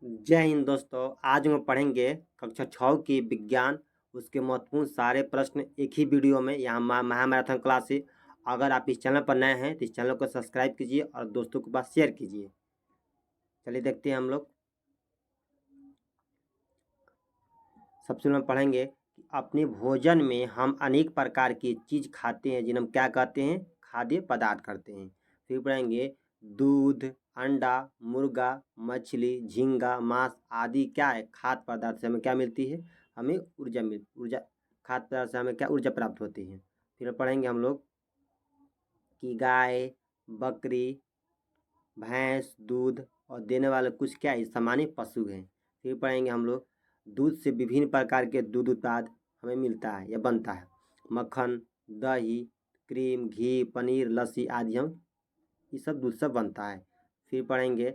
जय हिंद दोस्तों। आज हम पढ़ेंगे कक्षा 6 की विज्ञान, उसके महत्वपूर्ण सारे प्रश्न एक ही वीडियो में। यहाँ महामैराथन क्लास है। अगर आप इस चैनल पर नए हैं तो इस चैनल को सब्सक्राइब कीजिए और दोस्तों के पास शेयर कीजिए। चलिए देखते हैं हम लोग। सबसे पहले पढ़ेंगे कि अपने भोजन में हम अनेक प्रकार की चीज़ खाते हैं जिन्हें हम क्या कहते हैं, खाद्य पदार्थ करते हैं। फिर पढ़ेंगे दूध, अंडा, मुर्गा, मछली, झींगा, मांस आदि क्या है, खाद्य पदार्थ से हमें क्या मिलती है, हमें ऊर्जा खाद्य पदार्थ से हमें क्या ऊर्जा प्राप्त होती है। फिर पढ़ेंगे हम लोग कि गाय, बकरी, भैंस दूध और देने वाले कुछ क्या है, सामान्य पशु हैं। फिर पढ़ेंगे हम लोग दूध से विभिन्न प्रकार के दूध उत्पाद हमें मिलता है या बनता है। मक्खन, दही, क्रीम, घी, पनीर, लस्सी आदि हम ये सब दूध से बनता है। फिर पढ़ेंगे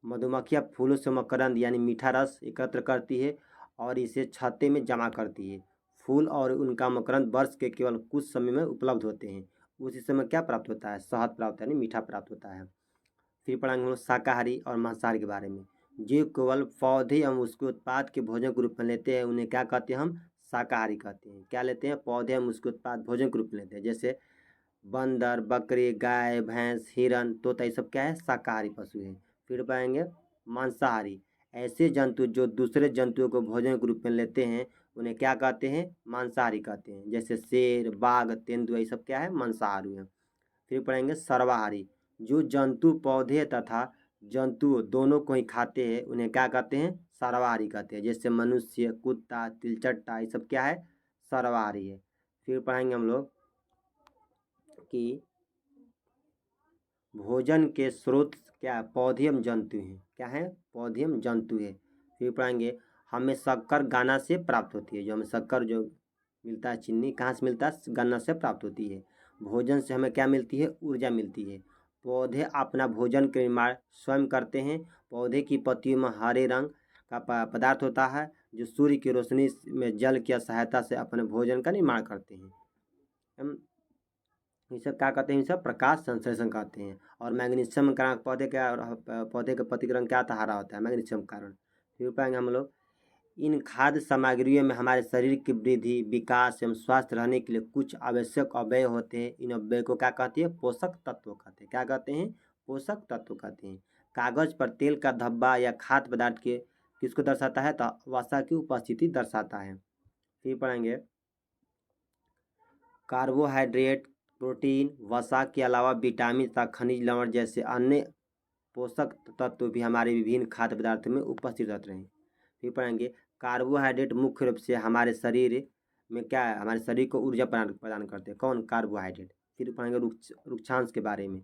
मधुमक्खियाँ फूलों से मकरंद यानी मीठा रस एकत्र करती है और इसे छत्ते में जमा करती है। फूल और उनका मकरंद वर्ष के केवल कुछ समय में उपलब्ध होते हैं। उसी समय क्या प्राप्त होता है, शहद प्राप्त यानी मीठा प्राप्त होता है। फिर पढ़ेंगे हम लोग शाकाहारी और मांसाहारी के बारे में। जो केवल पौधे हम उसके उत्पाद के भोजन के रूप में लेते हैं उन्हें क्या कहते हैं, हम शाकाहारी कहते हैं। क्या लेते हैं, पौधे हम उसके उत्पाद भोजन के रूप में लेते हैं। जैसे बंदर, बकरी, गाय, भैंस, हिरन, तोता, ये सब क्या है, शाकाहारी पशु है। फिर पाएंगे मांसाहारी, ऐसे जंतु जो दूसरे जंतुओं को भोजन के रूप में लेते हैं उन्हें क्या कहते हैं, मांसाहारी कहते हैं। जैसे शेर, बाघ, तेंदुआ, ये सब क्या है, मांसाहारी है। फिर पढ़ेंगे सर्वाहारी, जो जंतु पौधे तथा जंतु दोनों को ही खाते हैं उन्हें क्या कहते हैं, सर्वाहारी कहते हैं। जैसे मनुष्य, कुत्ता, तिलचट्टा, ये सब क्या है, सर्वाहारी है। फिर पढ़ेंगे हम लोग कि भोजन के स्रोत क्या है, पौधे एवं जंतु हैं। क्या है, पौधे एवं जंतु है। फिर पढ़ेंगे हमें शक्कर गन्ना से प्राप्त होती है। जो हमें शक्कर जो मिलता है, चीनी कहाँ से मिलता है, गन्ना से प्राप्त होती है। भोजन से हमें क्या मिलती है, ऊर्जा मिलती है। पौधे अपना भोजन के निर्माण स्वयं करते हैं। पौधे की पत्तियों में हरे रंग का पदार्थ होता है जो सूर्य की रोशनी में जल की सहायता से अपने भोजन का निर्माण करते हैं। ये सब क्या कहते हैं, ये सब प्रकाश संश्लेषण कहते हैं। और मैग्नीशियम का पौधे के पत्ती का रंग क्या होता है, हरा होता है, मैग्नीशियम के कारण। फिर पाएंगे हम लोग इन खाद्य सामग्रियों में हमारे शरीर की वृद्धि, विकास एवं स्वस्थ रहने के लिए कुछ आवश्यक अवयव होते हैं। इन अवयव को क्या कहते हैं, पोषक तत्व कहते हैं। क्या कहते हैं, पोषक तत्व कहते हैं। कागज पर तेल का धब्बा या खाद्य पदार्थ के किसको दर्शाता है, तो वसा की उपस्थिति दर्शाता है। फिर पढ़ेंगे कार्बोहाइड्रेट, प्रोटीन, वसा के अलावा विटामिन तथा खनिज लवण जैसे अन्य पोषक तत्व भी हमारे विभिन्न खाद्य पदार्थों में उपस्थित रहते हैं। फिर पढ़ेंगे कार्बोहाइड्रेट मुख्य रूप से हमारे शरीर में क्या है, हमारे शरीर को ऊर्जा प्रदान करते हैं। कौन, कार्बोहाइड्रेट। फिर पढ़ेंगे रुक्षांश के बारे में।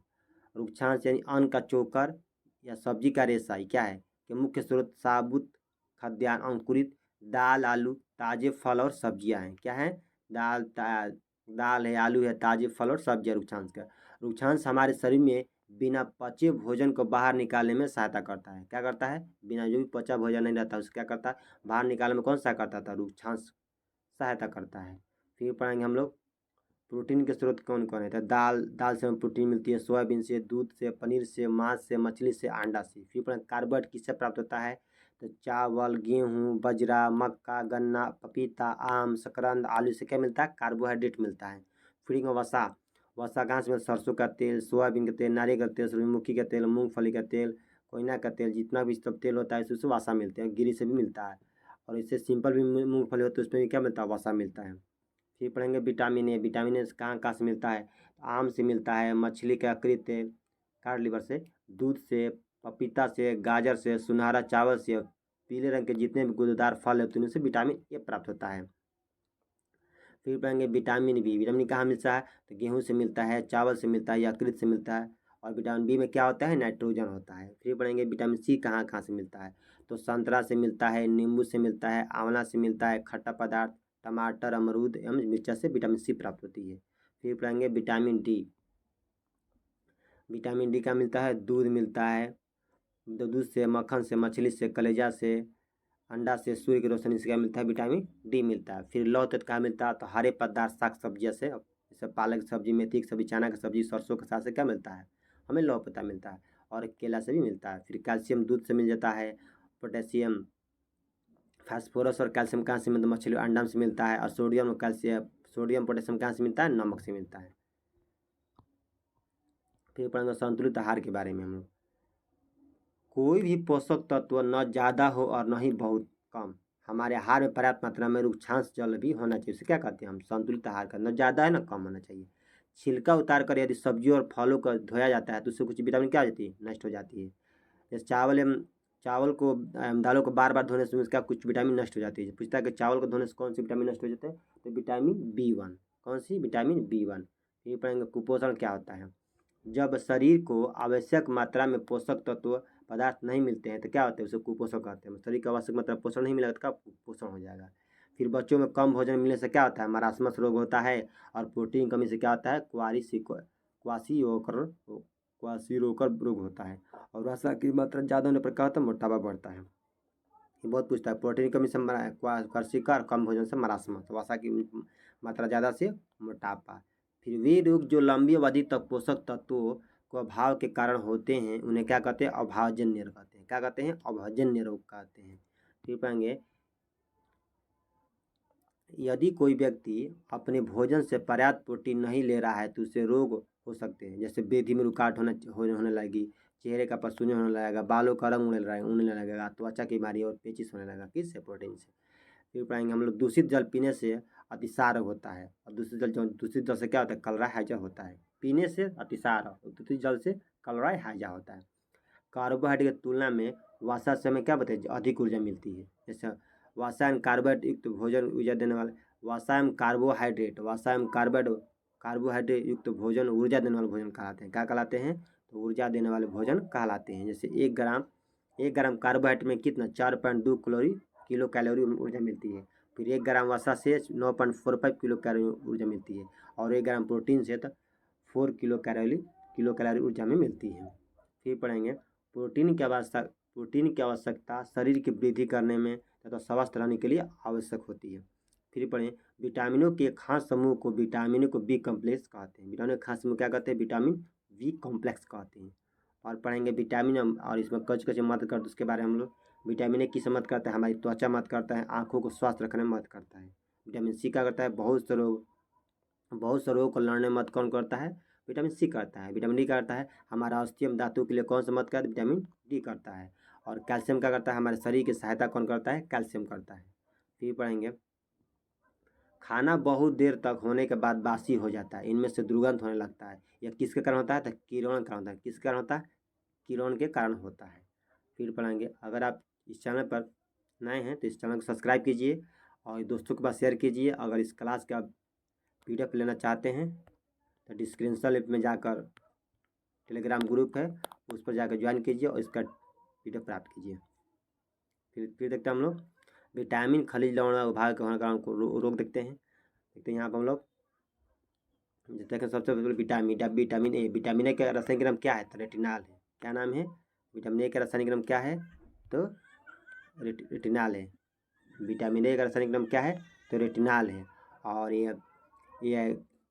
रुक्षांश यानी अन्न का चोकर या सब्जी का रेशा ही क्या है कि मुख्य स्रोत साबुत खाद्यान्न, अंकुरित दाल, आलू, ताजे फल और सब्जियां हैं। क्या है, दाल है, आलू है, ताजे फल और सब्जियां रुक्षांश का। रुक्षांश हमारे शरीर में बिना पचे भोजन को बाहर निकालने में सहायता करता है। क्या करता है, बिना जो भी पचा भोजन नहीं रहता उसको क्या करता है, बाहर निकालने में कौन सा करता था, रुक्षांश सहायता करता है। फिर पढ़ेंगे हम लोग प्रोटीन के स्रोत कौन कौन है, तो दाल से हमें प्रोटीन मिलती है, सोयाबीन से, दूध से, पनीर से, मांस से, मछली से, अंडा से। फिर पढ़ेंगे कार्बोहाइड्रेट किससे प्राप्त होता है, तो चावल, गेहूँ, बजरा, मक्का, गन्ना, पपीता, आम, शकरकंद, आलू से क्या मिलता है, कार्बोहाइड्रेट मिलता है। फिर वसा, वसा कहाँ से मिलता है, सरसों का तेल, सोयाबीन का तेल, नारियल का तेल, सूरजमुखी का तेल, मूंगफली का तेल, कोयना का तेल, जितना भी सब तेल होता है उससे वसा मिलते हैं। गिरी से भी मिलता है। और इससे सिंपल भी मूंगफली होती है उसमें भी क्या मिलता है, वसा मिलता है। फिर पढ़ेंगे विटामिन ए। विटामिन ए कहाँ कहाँ से मिलता है, आम से मिलता है, मछली का यकृत तेल, कार्ड लीवर से, दूध से, पपीता से, गाजर से, सुनहरा चावल से, पीले रंग के जितने भी गूदेदार फल होते हैं उनसे विटामिन ए प्राप्त होता है। फिर पढ़ेंगे विटामिन बी। विटामिन कहाँ मिलता है, तो गेहूँ से मिलता है, चावल से मिलता है, यकृत से मिलता है। और विटामिन बी में क्या होता है, नाइट्रोजन होता है। फिर पढ़ेंगे विटामिन सी कहाँ कहाँ से मिलता है, तो संतरा से मिलता है, नींबू से मिलता है, आंवला से मिलता है, खट्टा पदार्थ, टमाटर, अमरूद एवं मिर्चा से विटामिन सी प्राप्त होती है। फिर पढ़ेंगे विटामिन डी। विटामिन डी का मिलता है, दूध मिलता है, दूध से, मक्खन से, मछली से, कलेजा से, अंडा से, सूर्य की रोशनी से क्या मिलता है, विटामिन डी मिलता है। फिर लौह तत्व कहाँ मिलता है, तो हरे पदार्थ, साग सब्जियों से, जैसे पालक की सब्जी, मेथी की सब्जी, चना की सब्जी, सरसों के साग से क्या मिलता है, हमें लौह तत्व मिलता है। और केला से भी मिलता है। फिर कैल्शियम दूध से मिल जाता है। पोटेशियम, फास्फोरस और कैल्शियम कहाँ से मिलता है? मछली अंडा से मिलता है। और सोडियम और कैल्शियम, सोडियम पोटेशियम कहाँ से मिलता है? नमक से मिलता है। फिर पढ़ेंगे संतुलित आहार के बारे में हम लोग। कोई भी पोषक तत्व न ज़्यादा हो और न ही बहुत कम। हमारे आहार में पर्याप्त मात्रा में रुक्षांश जल भी होना चाहिए। उसे क्या कहते हैं हम? संतुलित आहार का न ज़्यादा है न कम होना चाहिए। छिलका उतार कर यदि सब्जियों और फलों को धोया जाता है तो उससे कुछ विटामिन क्या हो जाती है? नष्ट हो जाती है। जैसे चावल को दालों को बार बार धोने से उसका कुछ विटामिन नष्ट हो जाती है। पूछता है कि चावल को धोने से कौन सी विटामिन नष्ट हो जाते हैं? तो विटामिन B1। कौन सी? Vitamin B1। फिर पढ़ेंगे कुपोषण क्या होता है। जब शरीर को आवश्यक मात्रा में पोषक तत्व पदार्थ नहीं मिलते हैं तो क्या होता है? उसे कुपोषण कहते हैं। शरीर को आवश्यक मात्रा में पोषण नहीं मिलेगा तो क्या कुपोषण हो जाएगा। फिर बच्चों में कम भोजन मिलने से क्या होता है? मरासमस रोग होता है। और प्रोटीन कमी से क्या होता है? क्वाशीरोकर रोग होता है। और वसा की मात्रा ज़्यादा होने पर क्या होता है? मोटापा बढ़ता है। ये बहुत पूछता है। प्रोटीन की कमी से क्वार्सिका और कम भोजन से मरासमस, वसा की मात्रा ज़्यादा से मोटापा। फिर वे रोग जो लंबी अवधि तक पोषक तत्वों को अभाव के कारण होते हैं उन्हें क्या कहते हैं? अभावजन्य रोग कहते हैं। क्या कहते हैं? अभावजन्य रोग कहते हैं। फिर पाएंगे यदि कोई व्यक्ति अपने भोजन से पर्याप्त प्रोटीन नहीं ले रहा है तो उसे रोग हो सकते हैं। जैसे वृद्धि में रुकावट होने लगेगी, चेहरे का पसूने होने लगेगा, बालों का रंग उड़ने लगेगा, त्वचा की बीमारी और पेचिश होने लगेगा। किससे? प्रोटीन से। फिर पढ़ेंगे हम लोग दूषित जल पीने से अतिसार होता है। और दूषित जल से क्या होता है? कलरा हैजा होता है। पीने से अतिसार और दूषित जल से कलरा हैजा होता है। कार्बोहाइड्रेट की तुलना में वसा से हमें क्या बताइए? अधिक ऊर्जा मिलती है। जैसे वसा एवं कार्बोहाइड्रेट युक्त भोजन ऊर्जा देने वाले वसा एवं कार्बोहाइड्रेट युक्त भोजन ऊर्जा देने वाले भोजन कहलाते हैं। क्या कहलाते हैं? तो ऊर्जा देने वाले भोजन कहलाते हैं। जैसे 1 ग्राम कार्बोहाइड्रेट में कितना? 4.2 किलो कैलोरी ऊर्जा मिलती है। फिर 1 ग्राम वसा से 9.45 किलो कैलोरी ऊर्जा मिलती है। और 1 ग्राम प्रोटीन से तो 4 किलो कैलोरी ऊर्जा में मिलती है। फिर पढ़ेंगे प्रोटीन की आवश्यकता शरीर की वृद्धि करने में तथा स्वस्थ रहने के लिए आवश्यक होती है। फिर पढ़ें विटामिनों के खास समूह को विटामिनों को बी कॉम्प्लेक्स कहते हैं। विटामिन के खास समूह क्या कहते हैं? विटामिन बी कॉम्प्लेक्स कहते हैं। और पढ़ेंगे विटामिन और इसमें कच मदद करते हैं उसके बारे में हम लोग। विटामिन ए किसे मदद करता है? हमारी त्वचा मदद करता है, आँखों को स्वस्थ रखने में मदद करता है। विटामिन सी क्या करता है? बहुत से रोगों को लड़ने में मदद कौन करता है? विटामिन सी करता है। विटामिन डी करता है हमारा अस्थियम धातु के लिए कौन सा मदद करता है? विटामिन डी करता है। और कैल्शियम क्या करता है? हमारे शरीर की सहायता कौन करता है? कैल्शियम करता है। फिर पढ़ेंगे खाना बहुत देर तक होने के बाद बासी हो जाता है, इनमें से दुर्गंध होने लगता है। यह किसके कारण होता है? तो किरण के कारण होता है। किसके कारण होता है? किरण के कारण होता है। फिर पढ़ेंगे अगर आप इस चैनल पर नए हैं तो इस चैनल को सब्सक्राइब कीजिए और दोस्तों के पास शेयर कीजिए। अगर इस क्लास का PDF लेना चाहते हैं तो डिस्क्रिप्शन लिंक में जाकर टेलीग्राम ग्रुप है उस पर जाकर ज्वाइन कीजिए और इसका PDF प्राप्त कीजिए। फिर देखते हैं हम लोग विटामिन खनिज लवण विभाग के होने का रोग देखते हैं। यहाँ पर हम लोग देखें सबसे पहले विटामिन ए। विटामिन ए का रासायनिक नाम क्या है? तो रेटिनाल है। क्या नाम है? विटामिन ए का रासायनिक नाम क्या है? तो रेटिनाल है। विटामिन ए का रासायनिक नाम क्या है? तो रेटिनाल है। और ये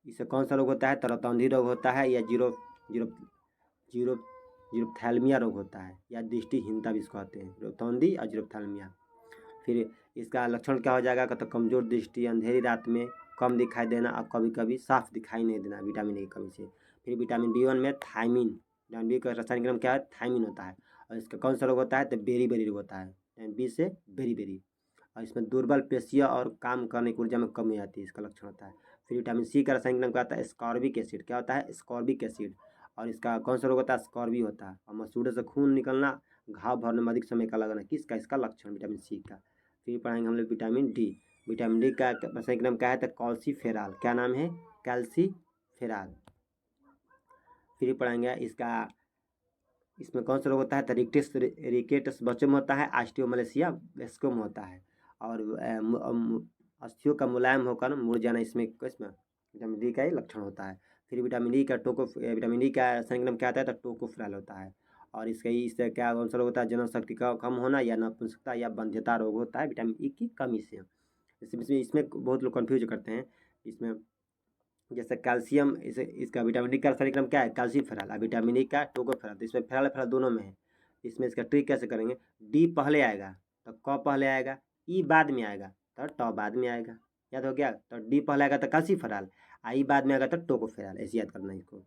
इससे कौन सा रोग होता है? तो रतौंधी रोग होता है या जीरोप्थैल्मिया रोग होता है या दृष्टिहीनता भी इसको कहते हैं, रतौंधी और जीरोप्थैल्मिया। फिर इसका लक्षण क्या हो जाएगा? तो कमज़ोर दृष्टि, अंधेरी रात में कम दिखाई देना और कभी कभी साफ दिखाई नहीं देना विटामिन ए की कमी से। फिर विटामिन B1 में थायमिन, विटामिन बी का रासायनिक नाम क्या है? थायमिन होता है। और इसका कौन सा रोग होता है? तो बेरी रोग होता है। विटामिन बी से बेरी। और इसमें दुर्बल पेशियाँ और काम करने की ऊर्जा में कमी आती है, इसका लक्षण होता है। फिर विटामिन सी का रासायनिक नाम क्या होता है? Ascorbic acid. क्या होता है? Ascorbic acid. और इसका कौन सा रोग होता है? स्कॉर्बी होता है। और मसूड़े से खून निकलना, घाव भरने में अधिक समय का लगना, किसका? इसका लक्षण विटामिन सी का। फिर पढ़ेंगे हम लोग विटामिन डी। विटामिन डी का रासायनिक नाम क्या है? तो कॉल्सीफेराल। क्या नाम है? कैल्सीफेराल। फिर पढ़ेंगे इसमें कौन सा रोग होता है? तो रिकेटस बच्चों में होता है, ऑस्टियोमलेशिया वेस्को में होता है। और अस्थियों का मुलायम होकर मुड़ जाना इसमें विटामिन डी का ही लक्षण होता है। फिर विटामिन डी का रासायनिक नाम क्या आता है? तो टोकोफेराल होता है। और इससे क्या कौन सा रोग होता है? जनन शक्ति का कम होना या नपुंसकता या बंध्यता रोग होता है विटामिन ई की कमी से। इसमें बहुत लोग कन्फ्यूज करते हैं। इसमें जैसे कैल्शियम, इसे इसका विटामिन डी का रासायनिक नाम क्या है? कैल्सीफेरॉल। और विटामिन ई का टोकोफेरॉल। तो इसमें फेरल फेरल दोनों में है। इसमें इसका ट्रिक कैसे करेंगे? डी पहले आएगा तो क पहले आएगा, ई बाद में आएगा तो ट बाद में आएगा। याद हो गया? तो डी पहले आएगा तो कैल्सीफेरॉल, ई बाद में आएगा तो टोकोफेरॉल। ऐसे याद करना है इसको।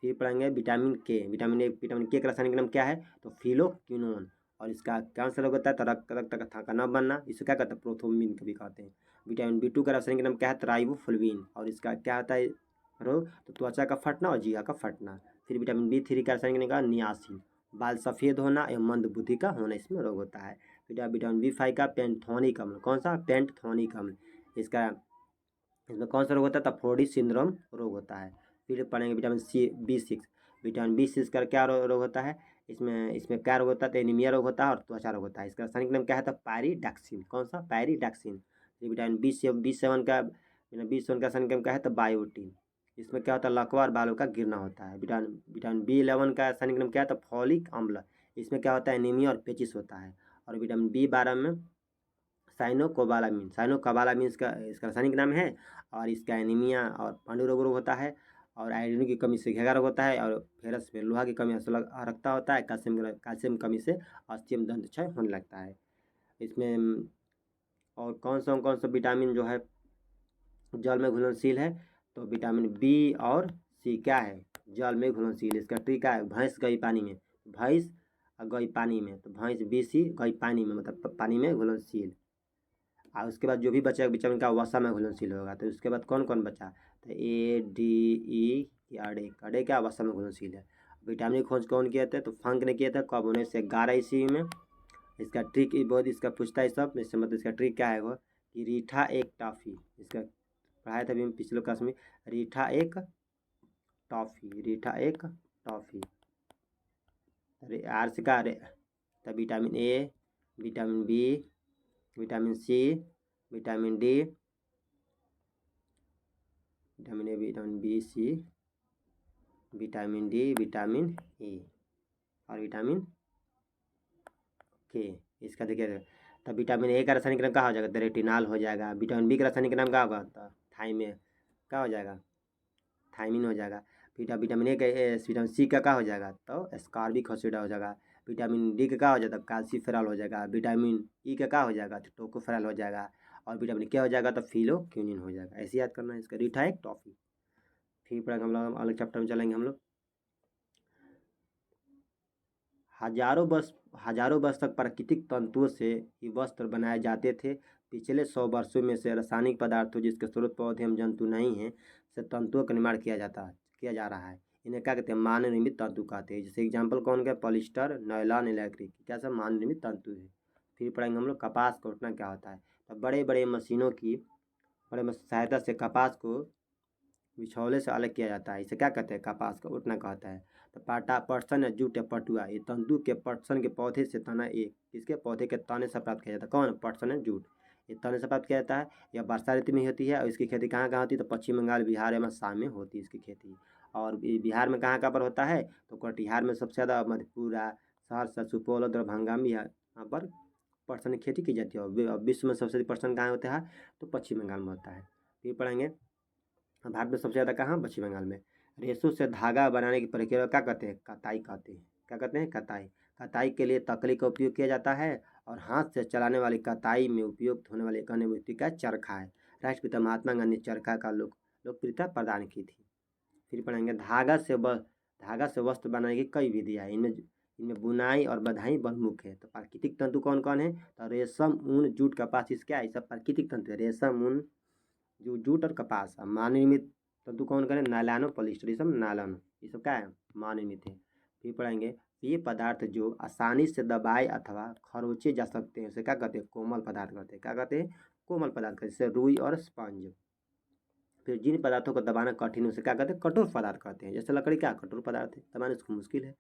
फिर पढ़ेंगे विटामिन के। विटामिन के का रासायनिक नाम क्या है? तो फिलोक्विनोन। और इसका क्या से रोग होता है? तो रक्त का न बनना। इसे क्या कहते हैं? प्रोथोम्बिन कभी कहते हैं। विटामिन बी टू का रासायनिक नाम क्या है? तो राइबोफ्लाविन। और इसका क्या होता है रोग? तो त्वचा का फटना और जीवा का फटना। फिर विटामिन बी थ्री का रासायनिक नाम नियासिन। बाल सफ़ेद होना एवं मंद बुद्धि का होना इसमें रोग होता है। विटामिन बी फाइव का पेंटोनिक अम्ल। कौन सा? पेंटोनिक अम्ल। इसका इसमें कौन सा रोग होता है? तो फोडी सिंड्रोम रोग होता है। फिर पढ़ेंगे vitamin C B six. Vitamin B six का क्या रोग होता है? इसमें क्या रोग होता है? तो एनीमिया रोग होता है और त्वचा रोग होता है। इसका रासायनिक नाम क्या है? तो पायरिडॉक्सिन। कौन सा? पायरिडॉक्सिन। विटामिन बी सेवन का रासायनिक नाम क्या है? तो बायोटीन। इसमें क्या होता है? लकवा और बालों का गिरना होता है। विटामिन बी 11 का रासायनिक नाम क्या है? तो फॉलिक अम्ल। इसमें क्या होता है? एनीमिया और पेचिस होता है। और विटामिन बी 12 में साइनोकोबालामिन इसका रासायनिक नाम है। और इसका एनीमिया और पांडु रोग होता है। और आयोडीन की कमी से घेगा रोग होता है। और फेरस में लोहा की कमी से रखता होता है। कैल्शियम कमी से अस्थियम दंत क्षय होने लगता है। इसमें और कौन सा विटामिन जो है जल में घुलनशील है? तो विटामिन बी और सी क्या है? जल में घुलनशील। इसका ट्रिक क्या है? भैंस गई पानी में, भैंस गई पानी में, तो भैंस बी सी गई पानी में, मतलब पानी में घुलनशील। और उसके बाद जो भी बचा विटामिन का वसा में घुलनशील होगा। तो उसके बाद कौन कौन बचा? तो ए डी ई अडे क्या वसा में घुलनशील है। विटामिन की खोज कौन किया था? तो फंक ने किया था। कब? 1911 ईस्वी में। इसका ट्रिक बहुत इसका पूछता है सब इससे, मतलब इसका ट्रिक क्या है वो कि रीठा एक टॉफ़ी। इसका पढ़ाया था अभी पिछले क्लास में। रीठा एक टॉफ़ी। अरे आर से का? तो vitamin A, vitamin B, vitamin C, vitamin D, vitamin A, vitamin B, C, vitamin D, vitamin E और विटामिन के। इसका देखिए, तब विटामिन ए का रासायनिक नाम क्या हो जाएगा? तो रेटिनॉल हो जाएगा। विटामिन बी का रासायनिक नाम क्या होगा? तो थाइमिन क्या हो जाएगा? थाइमिन हो जाएगा। फिर विटामिन ए का विटामिन सी का क्या हो जाएगा? तो एस्कॉर्बिक एसिड हो जाएगा। विटामिन डी का क्या हो जाएगा? कैल्सीफेरॉल हो जाएगा। विटामिन ई का क्या हो जाएगा? तो टोकोफेरॉल हो जाएगा। और विटामिन के हो जाएगा? तो फिलोक्विनिन हो जाएगा। ऐसे याद करना है इसका। रीठा एक टॉफ़ी। फिर पढ़ेंगे हम लोग, अलग चैप्टर में चलेंगे हम लोग। हजारों वर्ष तक प्राकृतिक तंतुओं से ही वस्त्र बनाए जाते थे। पिछले 100 वर्षों में से रासायनिक पदार्थों जिसके स्रोत पौधे एवं जंतु नहीं हैं से तंतुओं का निर्माण किया जा रहा है। इन्हें क्या कहते हैं? मानव निर्मित तंतु कहते हैं। जैसे एग्जाम्पल कौन का? पॉलिस्टर, नायलॉन, इलेक्ट्रिक, क्या सब मानव निर्मित तंतु है। फिर पढ़ेंगे हम लोग कपास काटना क्या होता है। तो बड़े बड़े मशीनों की सहायता से कपास को बिछौले से अलग किया जाता है। इसे क्या कहते हैं? कपास का उठना कहता है। तो पटसन या जूट या पटुआ, ये तंतु के पटसन के पौधे से तना एक इसके पौधे के तने से प्राप्त किया जाता है। कौन? पटसन या जूट। ये तने से प्राप्त किया जाता है। यह वर्षा ऋतु में होती है। और इसकी खेती कहाँ कहाँ होती है? तो पश्चिम बंगाल, बिहार एवं असम में होती है इसकी खेती। और बिहार में कहाँ कहाँ पर होता है? तो कटिहार में सबसे ज़्यादा, मधेपुरा, सहरसा, सुपौल और दरभंगा में यहाँ पर पटसन की खेती की जाती है। और विश्व में सबसे अधिक पटसन कहाँ होता है? तो पश्चिम बंगाल में होता है। फिर पढ़ेंगे भारत में सबसे ज़्यादा कहाँ? पश्चिम बंगाल में। रेशों से धागा बनाने की प्रक्रिया क्या कहते हैं? कताई कहते हैं। क्या कहते हैं? कताई। कताई के लिए तकली का उपयोग किया जाता है। और हाथ से चलाने वाली कताई में उपयोग होने वाले एक अन्य वस्तु का चरखा है। राष्ट्रपिता महात्मा गांधी ने चरखा का लोकप्रियता प्रदान की थी। फिर पढ़ेंगे धागा से वस्त्र बनाने की कई विधियाँ हैं। इनमें बुनाई और बधाई प्रमुख है। तो प्राकृतिक तंतु कौन कौन है? तो रेशम, ऊन, जूट, कपास, इसके क्या है? सब प्राकृतिक तंतु है। रेशम, ऊन, जूट और कपास। मानव निर्मित तंतु कौन करें? नायलॉन और पॉलिस्टर, ये सब नायलॉन, ये सब क्या है? मानव निर्मित है। फिर पढ़ेंगे ये पदार्थ जो आसानी से दबाए अथवा खरोचे जा सकते हैं उसे क्या कहते हैं? कोमल पदार्थ कहते हैं। क्या कहते हैं? कोमल पदार्थ कहते हैं। जैसे रुई और स्पंज। फिर जिन पदार्थों को दबाना कठिन उसे क्या कहते हैं? कठोर पदार्थ कहते हैं। जैसे लकड़ी क्या कठोर पदार्थ है, दबाना इसको मुश्किल है।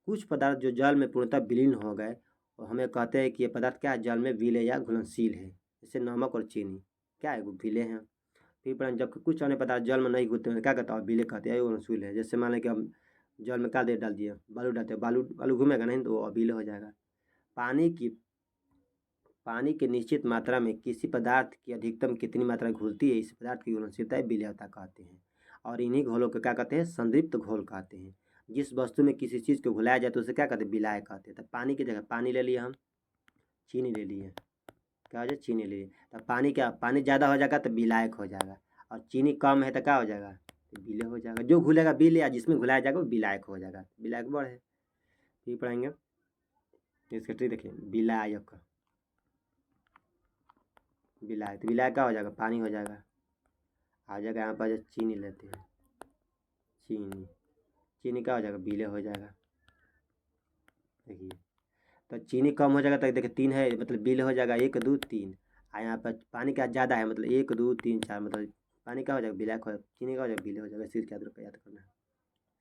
कुछ पदार्थ जो जल में पूर्णतः विलीन हो गए और हमें कहते हैं कि ये पदार्थ क्या है? जल में विलेय या घुलनशील है। जैसे नमक और चीनी क्या है? वो विलेय हैं। फिर पढ़ेंगे जबकि कुछ अन्य पदार्थ जल में नहीं घुलते हैं क्या कहते हैं? विलेय कहते हैं, घुलनशील है। जैसे मान लें कि हम जल में क्या दे डाल दिए? बालू डालते हैं, बालू घूमेगा नहीं तो वो अविलेय हो जाएगा। पानी की निश्चित मात्रा में किसी पदार्थ की अधिकतम कितनी मात्रा घुलती है इस पदार्थ की घुलनशीलता विलेयता कहते हैं। और इन्हीं घोलों को क्या कहते हैं, संतृप्त घोल कहते हैं। जिस वस्तु में किसी चीज़ को घुलाया जाए तो उसे क्या कहते हैं, विलायक कहते हैं। तो पानी की जगह पानी ले लिए हम, चीनी ले लिए, क्या हो जाए, चीनी ले लिए। तो पानी क्या, पानी ज़्यादा हो जाएगा तो विलायक हो जाएगा, और चीनी कम है तो क्या हो जाएगा, तो विलय हो जाएगा। जो घुलेगा विलय, या जिसमें घुलाया जाएगा वो विलायक हो जाएगा, विलायक बढ़ है। ठीक पढ़ेंगे इसका ट्रिक देखिए, विलायक, विलायक, तो विलायक क्या हो जाएगा, पानी हो जाएगा। आ जाएगा यहाँ पर, चीनी लेते हैं, चीनी, चीनी क्या हो जाएगा, विलय हो जाएगा। देखिए तो चीनी कम हो जाएगा तो देखिए 3 है, मतलब विलय हो जाएगा 1 2 3। और यहाँ पर पानी का ज़्यादा है, मतलब 1 2 3 4, मतलब पानी क्या हो जाएगा, विलायक हो, चीनी का हो जाएगा विलय हो जाएगा। सिर्फ याद करना है।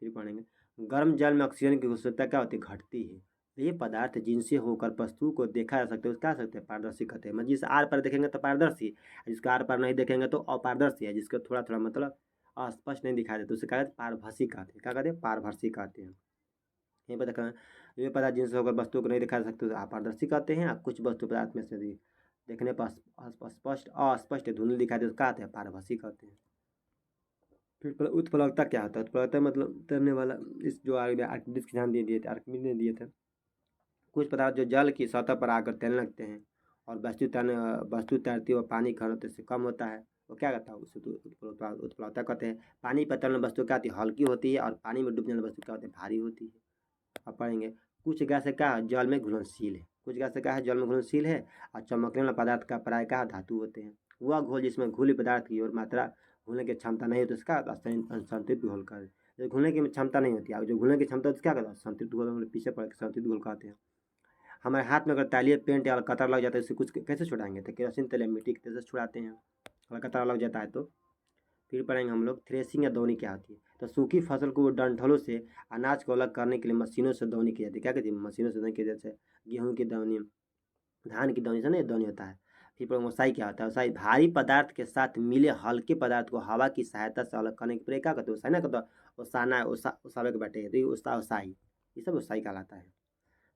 फिर पढ़ेंगे, गर्म जल में ऑक्सीजन की घुलनशीलता क्या होती है, घटती है। तो ये पदार्थ जिनसे होकर वस्तु को देखा जा सकता है, उसका सकते हैं पारदर्शी कहते हैं। मतलब जिस आर पार देखेंगे तो पारदर्शी, जिसका आर पार नहीं देखेंगे तो अपारदर्शी है, जिसका थोड़ा थोड़ा मतलब अस्पष्ट नहीं दिखाई देता, उसे क्या कहते हैं, पारभासी कहते हैं। क्या कहते हैं, पारभासी कहते हैं। ये पता, ये पदार्थ जिनसे होकर वस्तु को नहीं दिखा जा सकते अपारदर्शी कहते हैं। और कुछ वस्तु पदार्थ में से देखने पर स्पष्ट अस्पष्ट धुंधली दिखाई दे तो क्या कहते हैं, पारभासी कहते हैं। फिर उत्प्लवकता क्या होता है, उत्प्लवकता मतलब तैरने वाला। इस जो आर्किमिडीज के ध्यान दिए थे, आर्किमिडीज ने दिए थे। कुछ पदार्थ जो जल की सतह पर आकर तैरने लगते हैं और वस्तु तैरती हुआ पानी घनत्व से कम होता है, वो क्या कहता है, उसे तो उत्प्लवकता कहते हैं। पानी पर तैरने वस्तु क्या होती है, हल्की होती है, और पानी में डूबने वाली वस्तु क्या होती है, भारी होती है। अब पढ़ेंगे, कुछ गैस क्या है, जल में घुलनशील है, कुछ गैस क्या है, जल में घुलनशील है, और चमकने वाला पदार्थ का प्राय क्या धातु होते हैं। वह घोल जिसमें घुली पदार्थ की और मात्रा घुलने की क्षमता नहीं होती उसका संतृप्त घोल कहते हैं। जो घुलने की क्षमता नहीं होती है, जो घुलने की क्षमता होती है क्या कहते हैं, संतृप्त घोल, पीछे पड़ के संतृप्त घोल कहते हैं। हमारे हाथ में अगर तालिए पेंट या कतर लग जाता है उससे कुछ कैसे छुड़ाएंगे, तो केरोसिन तेल या मिट्टी के तेल से छुड़ाते हैं, अगर कतर लग जाता है तो। फिर पढ़ेंगे हम लोग, थ्रेसिंग या दौनी क्या होती है। तो सूखी फसल को डंठलों से अनाज को अलग करने के लिए मशीनों से दौनी की जाती है। क्या कहती है, मशीनों से दौनी की, जैसे गेहूँ की दौनी, धान की दौनी से नहीं दौनी होता है। फिर पढ़ेंगे ओसाई क्या होता है। ओसाई भारी पदार्थ के साथ मिले हल्के पदार्थ को हवा की सहायता से अलग करने की प्रक्रिया क्या कहते हैं, ओसाई ना कहते, ओसाना, ओसावे के बैठे, तो ये ओसाई, ये सब ओसाई कहलाता है।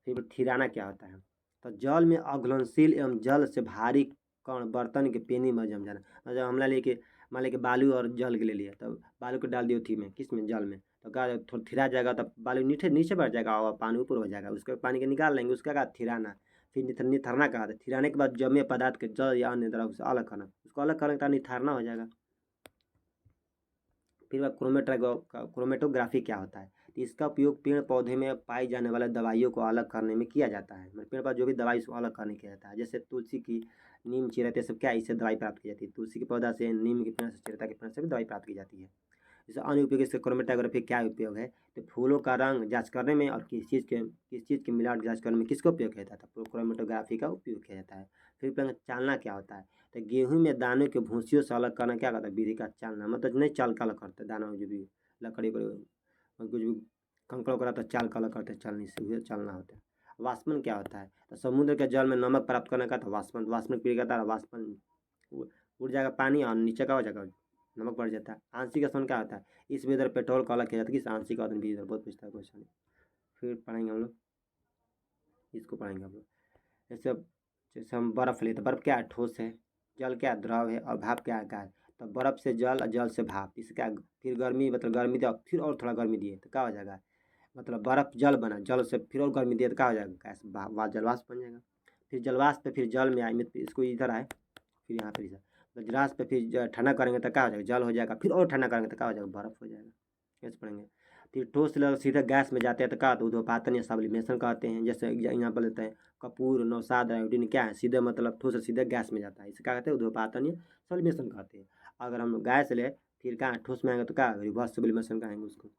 फिर थिराना क्या होता है। तो जल में अघुलनशील एवं जल से भारी कण बर्तन के पेनी में जम जाना। जब हमला लेके मान लेके बालू और जल के ले लिया, तब बालू को डाल दियो थी में, किस में, जल में, तो क्या थोड़ा थिरा जाएगा, तब बालू नीचे नीचे बढ़ जाएगा और पानी ऊपर हो जाएगा, उसके पानी के निकाल लेंगे, उसका क्या थिराना। फिर निथरना कहा था, थिराने के बाद जमे पदार्थ के जल या अन्य द्रव से अलग करना, उसको अलग करने का निथारना हो जाएगा। फिर क्रोमेटोग्राफी क्या होता है। तो इसका उपयोग पेड़ पौधे में पाई जाने वाले दवाइयों को अलग करने में किया जाता है। मतलब पेड़ पौधे जो भी दवाई उसको अलग करने किया जाता है। जैसे तुलसी की, नीम, चिरैता, सब क्या, इससे दवाई प्राप्त की जाती है। तुलसी के पौधा से, नीम के पेड़ से, चिरैता के पेड़ से भी दवाई प्राप्त की जाती है। जैसे अन्य उपयोग, इससे क्रोमेटोग्राफी क्या उपयोग है, तो फूलों का रंग जांच करने में और किस चीज़ के मिलावट जांच करने में किसका उपयोग किया जाता है, तो क्रोमेटोग्राफी का उपयोग किया जाता है। फिर चालना क्या होता है। तो गेहूं में दानों के भूसियों से अलग करना क्या कहता है, विधि का चालना। मतलब नहीं चाल का अलग करते दाना, जो भी लकड़ी पर कुछ भी कंकड़ करा तो चाल का अलग करते, चालनी से हुए चालना होता है। वाष्पन क्या होता है। तो समुद्र के जल में नमक प्राप्त करने का, तो वाष्पन, वाष्पन क्रिया का वाष्पन, उड़ जाएगा पानी और नीचे का हो जाएगा, नमक बढ़ जाता है। आंशिक घर्षण क्या होता है। इस विधि पेट्रोल का अलग किया जाता है, कि आंशिक घर्षण भी इधर बहुत पूछता है क्वेश्चन। फिर पढ़ेंगे हम लोग, इसको पढ़ेंगे हम लोग, जैसे जैसे हम बर्फ़ लेते, बर्फ़ क्या है, ठोस है, जल क्या है, द्रव है, और भाप क्या है। तो बर्फ़ से जल और जल से भाप, इससे क्या, फिर गर्मी, मतलब गर्मी दिया फिर और थोड़ा गर्मी दिए तो क्या हो जाएगा, मतलब बर्फ़ जल बना, जल से फिर और गर्मी दिए तो क्या हो जाएगा, गैस जलवाष्प बन जाएगा। फिर जलवाष्प पे फिर जल में आए, इसको इधर आए, फिर यहाँ पर इधर, तो जलवाष्प पे फिर ठंडा करेंगे तो क्या हो जाएगा, जल हो जाएगा, फिर और ठंडा करेंगे तो क्या हो जाएगा, बर्फ़ हो जाएगा। कैसे पढ़ेंगे। फिर ठोस से सीधे गैस में जाते हैं तो क्या होता है, ऊर्ध्वपातन या सब्लिमेशन कहते हैं। जैसे यहाँ पर लेते हैं कपूर, नौशाद, आयोडीन क्या है, सीधे मतलब ठोस से सीधे गैस में जाता है, इसे क्या कहते हैं, ऊर्ध्वपातन या सब्लिमेशन कहते हैं। अगर हम गैस ले फिर क्या ठोस में आएंगे तो क्या रिवर्स सब्लिमेशन कहेंगे उसको।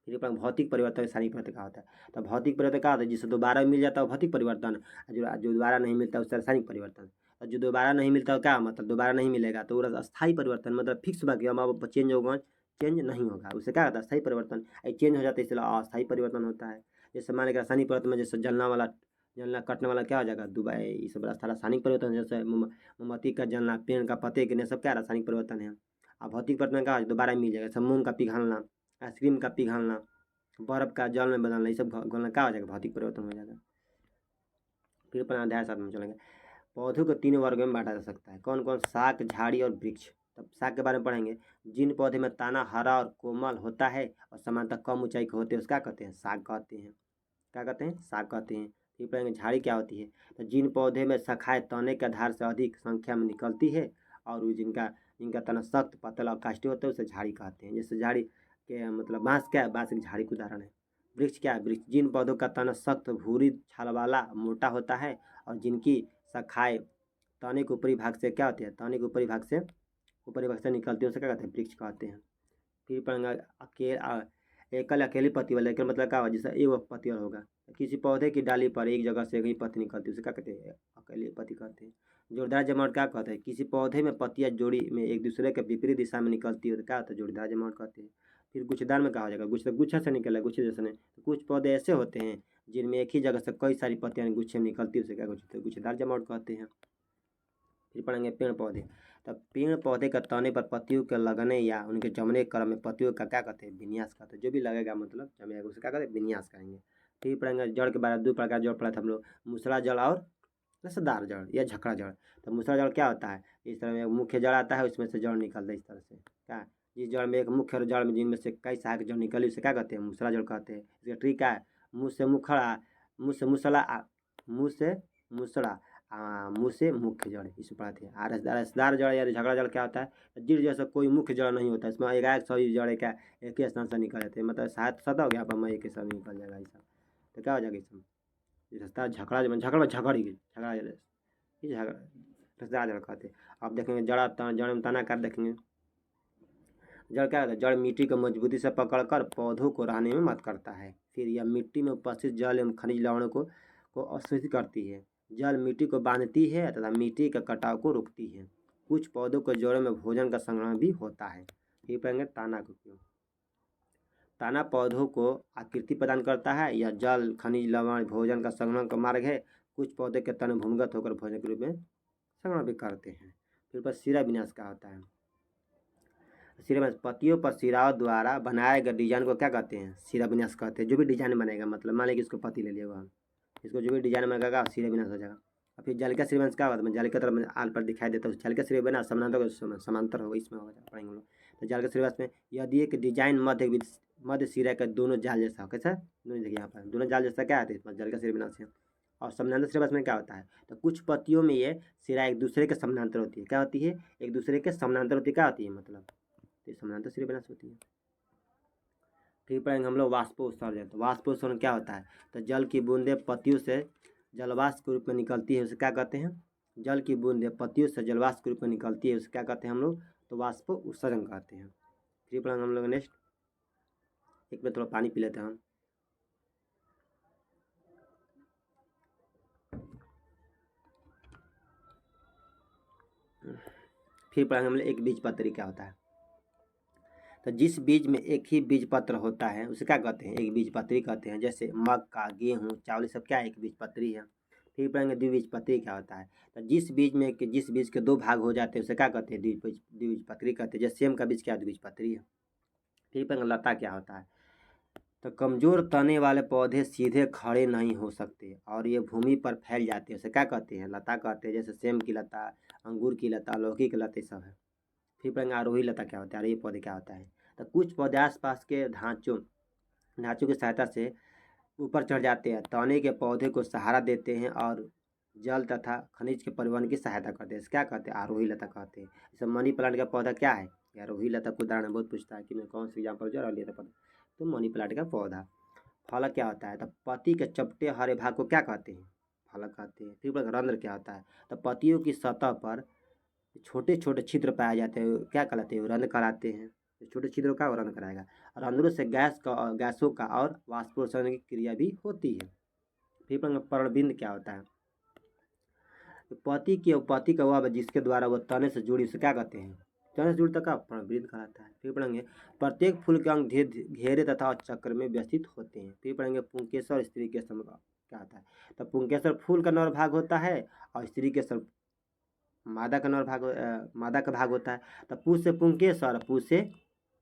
फिर अपना भौतिक परिवर्तन रासायनिक परिवर्तन क्या होता है। तो भौतिक परिवर्तन क्या होता है, जिससे दोबारा मिल जाता है भौतिक परिवर्तन, जो दोबारा नहीं मिलता उससे रासायनिक परिवर्तन। और जो दोबारा नहीं मिलता क्या मतलब दोबारा नहीं मिलेगा तो वो अस्थायी परिवर्तन, मतलब फिक्स बाकी हम अब चेंज होगा, चेंज नहीं होगा, उसे क्या होता है, स्थायी परिवर्तन। चेंज हो जाता है इसलिए अस्थायी परिवर्तन होता है। जैसे मान लीजिए रासायनिक परिवर्तन में जैसे जलना कटने वाला क्या हो जाएगा, दुबाई, ये सब रासायनिक परिवर्तन। जैसे मोमबत्ती का जलना, पेड़ का पत्ते गिरने, सब क्या रासायनिक परिवर्तन है। अब भौतिक परिवर्तन क्या दोबारा मिल जाएगा, जैसे मूंग का पिघलना, आइसक्रीम का पिघलना, बर्फ का जल में बदलना, ये सब घोलना क्या हो जाएगा, भौतिक परिवर्तन हो जाएगा। फिर अपना अध्याय 7 में चलेंगे। पौधों को 3 वर्ग में बांटा जा सकता है, कौन कौन, शाक, झाड़ी और वृक्ष। तब शाक के बारे में पढ़ेंगे। जिन पौधे में तना हरा और कोमल होता है और सामान्यतः कम ऊंचाई के होते हैं उसका कहते हैं शाक कहते हैं। क्या कहते हैं? शाक कहते हैं। फिर पढ़ेंगे झाड़ी क्या होती है। तो जिन पौधे में शाखाएं तने के आधार से अधिक संख्या में निकलती है और वो जिनका जिनका तना सख्त पतला और काष्ठी होता है उसे झाड़ी कहते हैं। जैसे झाड़ी के मतलब बांस क्या है? बांस एक झाड़ी का उदाहरण है। वृक्ष क्या है? वृक्ष जिन पौधों का तना सख्त भूरी छाल वाला मोटा होता है और जिनकी शाखाएं तने के ऊपरी भाग से क्या होती है? तने के ऊपरी भाग से निकलती है उसे क्या कहते हैं? वृक्ष कहते हैं। फिर पढ़ेंगे एकल अकेली पत्ती वाला। एकल मतलब क्या होगा? जैसे एक पत्ती वाला होगा। किसी पौधे की डाली पर एक जगह से एक ही पत्ती निकलती है उसे क्या कहते हैं? अकेली पत्ती कहते हैं। जोड़ीदार जमावट क्या कहते हैं? किसी पौधे में पत्तियां जोड़ी में एक दूसरे के विपरीत दिशा में निकलती है तो क्या होता है? जोड़ीदार जमावट कहते हैं। फिर गुच्छेदार में क्या हो जाएगा? गुच्छा से निकला, गुच्छे जैसे नहीं। तो कुछ पौधे ऐसे होते हैं जिनमें एक ही जगह से कई सारी पत्तियां गुच्छे में निकलती है उसे क्या कहते हैं? गुच्छेदार जमावट कहते हैं। फिर पढ़ेंगे पेड़ पौधे। तब पेड़ पौधे का तने पर पत्तियों के लगने या उनके जमने के क्रम में पत्तियों का क्या कहते हैं? विन्यास कहते हैं। जो भी लगेगा मतलब जमेगा उसे क्या कहते हैं? विन्यास कहेंगे। फिर पढ़ेंगे जड़ के बारे में। दो प्रकार जड़ पढ़ा था हम लोग, मूसला जड़ और रसदार जड़ या झकड़ा जड़। तो मूसला जड़ क्या होता है? इस तरह में मुख्य जड़ आता है उसमें से जड़ निकलता है इस तरह से। क्या जिस जड़ में एक मुख्य जड़ में जिनमें से कई सहायक जड़ निकली उसे क्या कहते हैं? मूसला जड़ कहते हैं। इसका ट्रिक क्या है? मुँह से मुखड़ा, मुँह से मूसला, मुँह से मूसड़ा, मुँह से मुख्य जड़ इसे पढ़ाते हैं। रसदार जड़ या झगड़ा जड़ क्या होता है? जीर जैसा कोई मुख्य जड़ नहीं होता, इसमें एक सभी जड़ एक ही स्थान से निकल जाते हैं। मतलब सात सदा हो गया पर मैं एक ही समय निकल जाएगा ऐसा। तो क्या हो जाएगा इसमें? रसदार झगड़ा रसदार जड़ कहते हैं। अब देखेंगे जड़ में तनाकार देखेंगे। जड़ क्या होता है? जड़ मिट्टी को मजबूती से पकड़कर पौधों को रहने में मदद करता है। फिर यह मिट्टी में उपस्थित जल एवं खनिज लवणों को अवशोषित करती है। जल मिट्टी को बांधती है तथा मिट्टी के कटाव को रोकती है। कुछ पौधों के जड़ों में भोजन का संग्रहण भी होता है। फिर पढ़ेंगे ताना का उपयोग। ताना पौधों को आकृति प्रदान करता है। यह जल खनिज लवण भोजन का संग्रहण का मार्ग है। कुछ पौधे के तने भूमिगत होकर भोजन के रूप में संग्रहण भी करते हैं। फिर पर शिरा विन्यास क्या होता है? शिरा विन्यास पत्तियों पर शिराओं द्वारा बनाए गए डिजाइन को क्या कहते हैं? शिरा विन्यास कहते हैं। जो भी डिजाइन बनेगा मतलब मान लीजिए इसको पत्ती ले लिया, इसको जो भी डिजाइन बनेगा शिरा विन्यास हो जाएगा। और फिर जल का शिरा विन्यास क्या होता है? जल की तरफ आल पर दिखाई देता है जल का शिरा विन्यास समांतर होगा, इसमें होगा पढ़ेंगे लोग। तो जल का शिरा विन्यास में यदि एक डिजाइन मध्य सिरा का दोनों जाल जैसा हो, कैसा? दोनों देखिए यहाँ पर दोनों जाल जैसा क्या है? जल का शिरा विन्यास है। और समानांतर शिरा विन्यास में क्या होता है? तो कुछ पत्तियों में ये सिरा एक दूसरे के समानांतर होती है। क्या होती है? एक दूसरे के समानांतर होती है। क्या होती है मतलब? तो समानांतर शिरा विन्यास होती है। फिर पढ़ेंगे हम लोग वाष्पोत्सर्जन। तो वाष्पोत्सर्जन क्या होता है? तो जल की बूंदें पत्तियों से जलवाष्प के रूप में निकलती है उसे क्या कहते हैं? जल की बूंदें पत्तियों से जलवाष्प के रूप में निकलती है उसे क्या कहते हैं हम लोग? तो वाष्पोत्सर्जन कहते हैं। फिर पढ़ेंगे हम लोग नेक्स्ट। एक मिनट थोड़ा पानी पी लेते हैं हम। फिर पढ़ेंगे हम लोग एक बीजपत्री क्या होता है। तो जिस बीज में एक ही बीज पत्र होता है उसे क्या कहते हैं? एक बीजपत्री कहते हैं। जैसे मक्का, गेहूँ, चावल सब क्या है? एक बीजपत्री है। फिर पढ़ेंगे द्विबीजपत्री क्या होता है। तो जिस बीज के दो भाग हो जाते हैं उसे क्या कहते हैं? द्विबीजपत्री कहते हैं। जैसे सेम का बीज क्या द्विबीजपत्री है। फिर पढ़ेंगे लता क्या होता है। तो कमजोर तने वाले पौधे सीधे खड़े नहीं हो सकते और ये भूमि पर फैल जाते हैं उसे क्या कहते हैं? लता कहते हैं। जैसे सेम की लता, अंगूर की लता, लौकी की लता सब है। फिर पढ़ेंगे आरोही लता क्या होता है। आरोही पौधे क्या होता है। तो कुछ पौधे आसपास के ढांचों की सहायता से ऊपर चढ़ जाते हैं, तने के पौधे को सहारा देते हैं और जल तथा खनिज के परिवहन की सहायता करते हैं। क्या कहते हैं? आरोही लता कहते हैं। जैसे मनी प्लांट का पौधा क्या है? आरोही लता को उदाहरण बहुत पूछता है कि मैं कौन सी एग्जाम्पल जो लिया था पौधा, तो मनी प्लांट का पौधा। फलक क्या होता है? तो पत्ती के चपटे हरे भाग को क्या कहते हैं? फलक कहते हैं। फिर रंध्र क्या होता है? तो पत्तियों की सतह पर छोटे छोटे छिद्र पाए जाते हैं क्या कहलाते हैं? रंध्र कहलाते हैं। छोटे छिद्रों का रंध्र कराएगा। रंध्रों से गैसों का और वाष्पोत्सर्जन की क्रिया भी होती है। फिर पर्णबिंद क्या होता है? पत्ती का वह जिसके द्वारा वह तने से जुड़ी उसे क्या कहते हैं? तने से जुड़ी तक का पर्णबिंद कहलाता है। फिर पढ़ेंगे प्रत्येक फूल के अंग घेरे तथा चक्र में व्यवस्थित होते हैं। फिर पढ़ेंगे पुंकेसर स्त्री के सम क्या होता है। तो पुंकेसर फूल का नर भाग होता है और स्त्री के सर मादा का मादा का भाग होता है। तो पू से पुंकेसर, पू से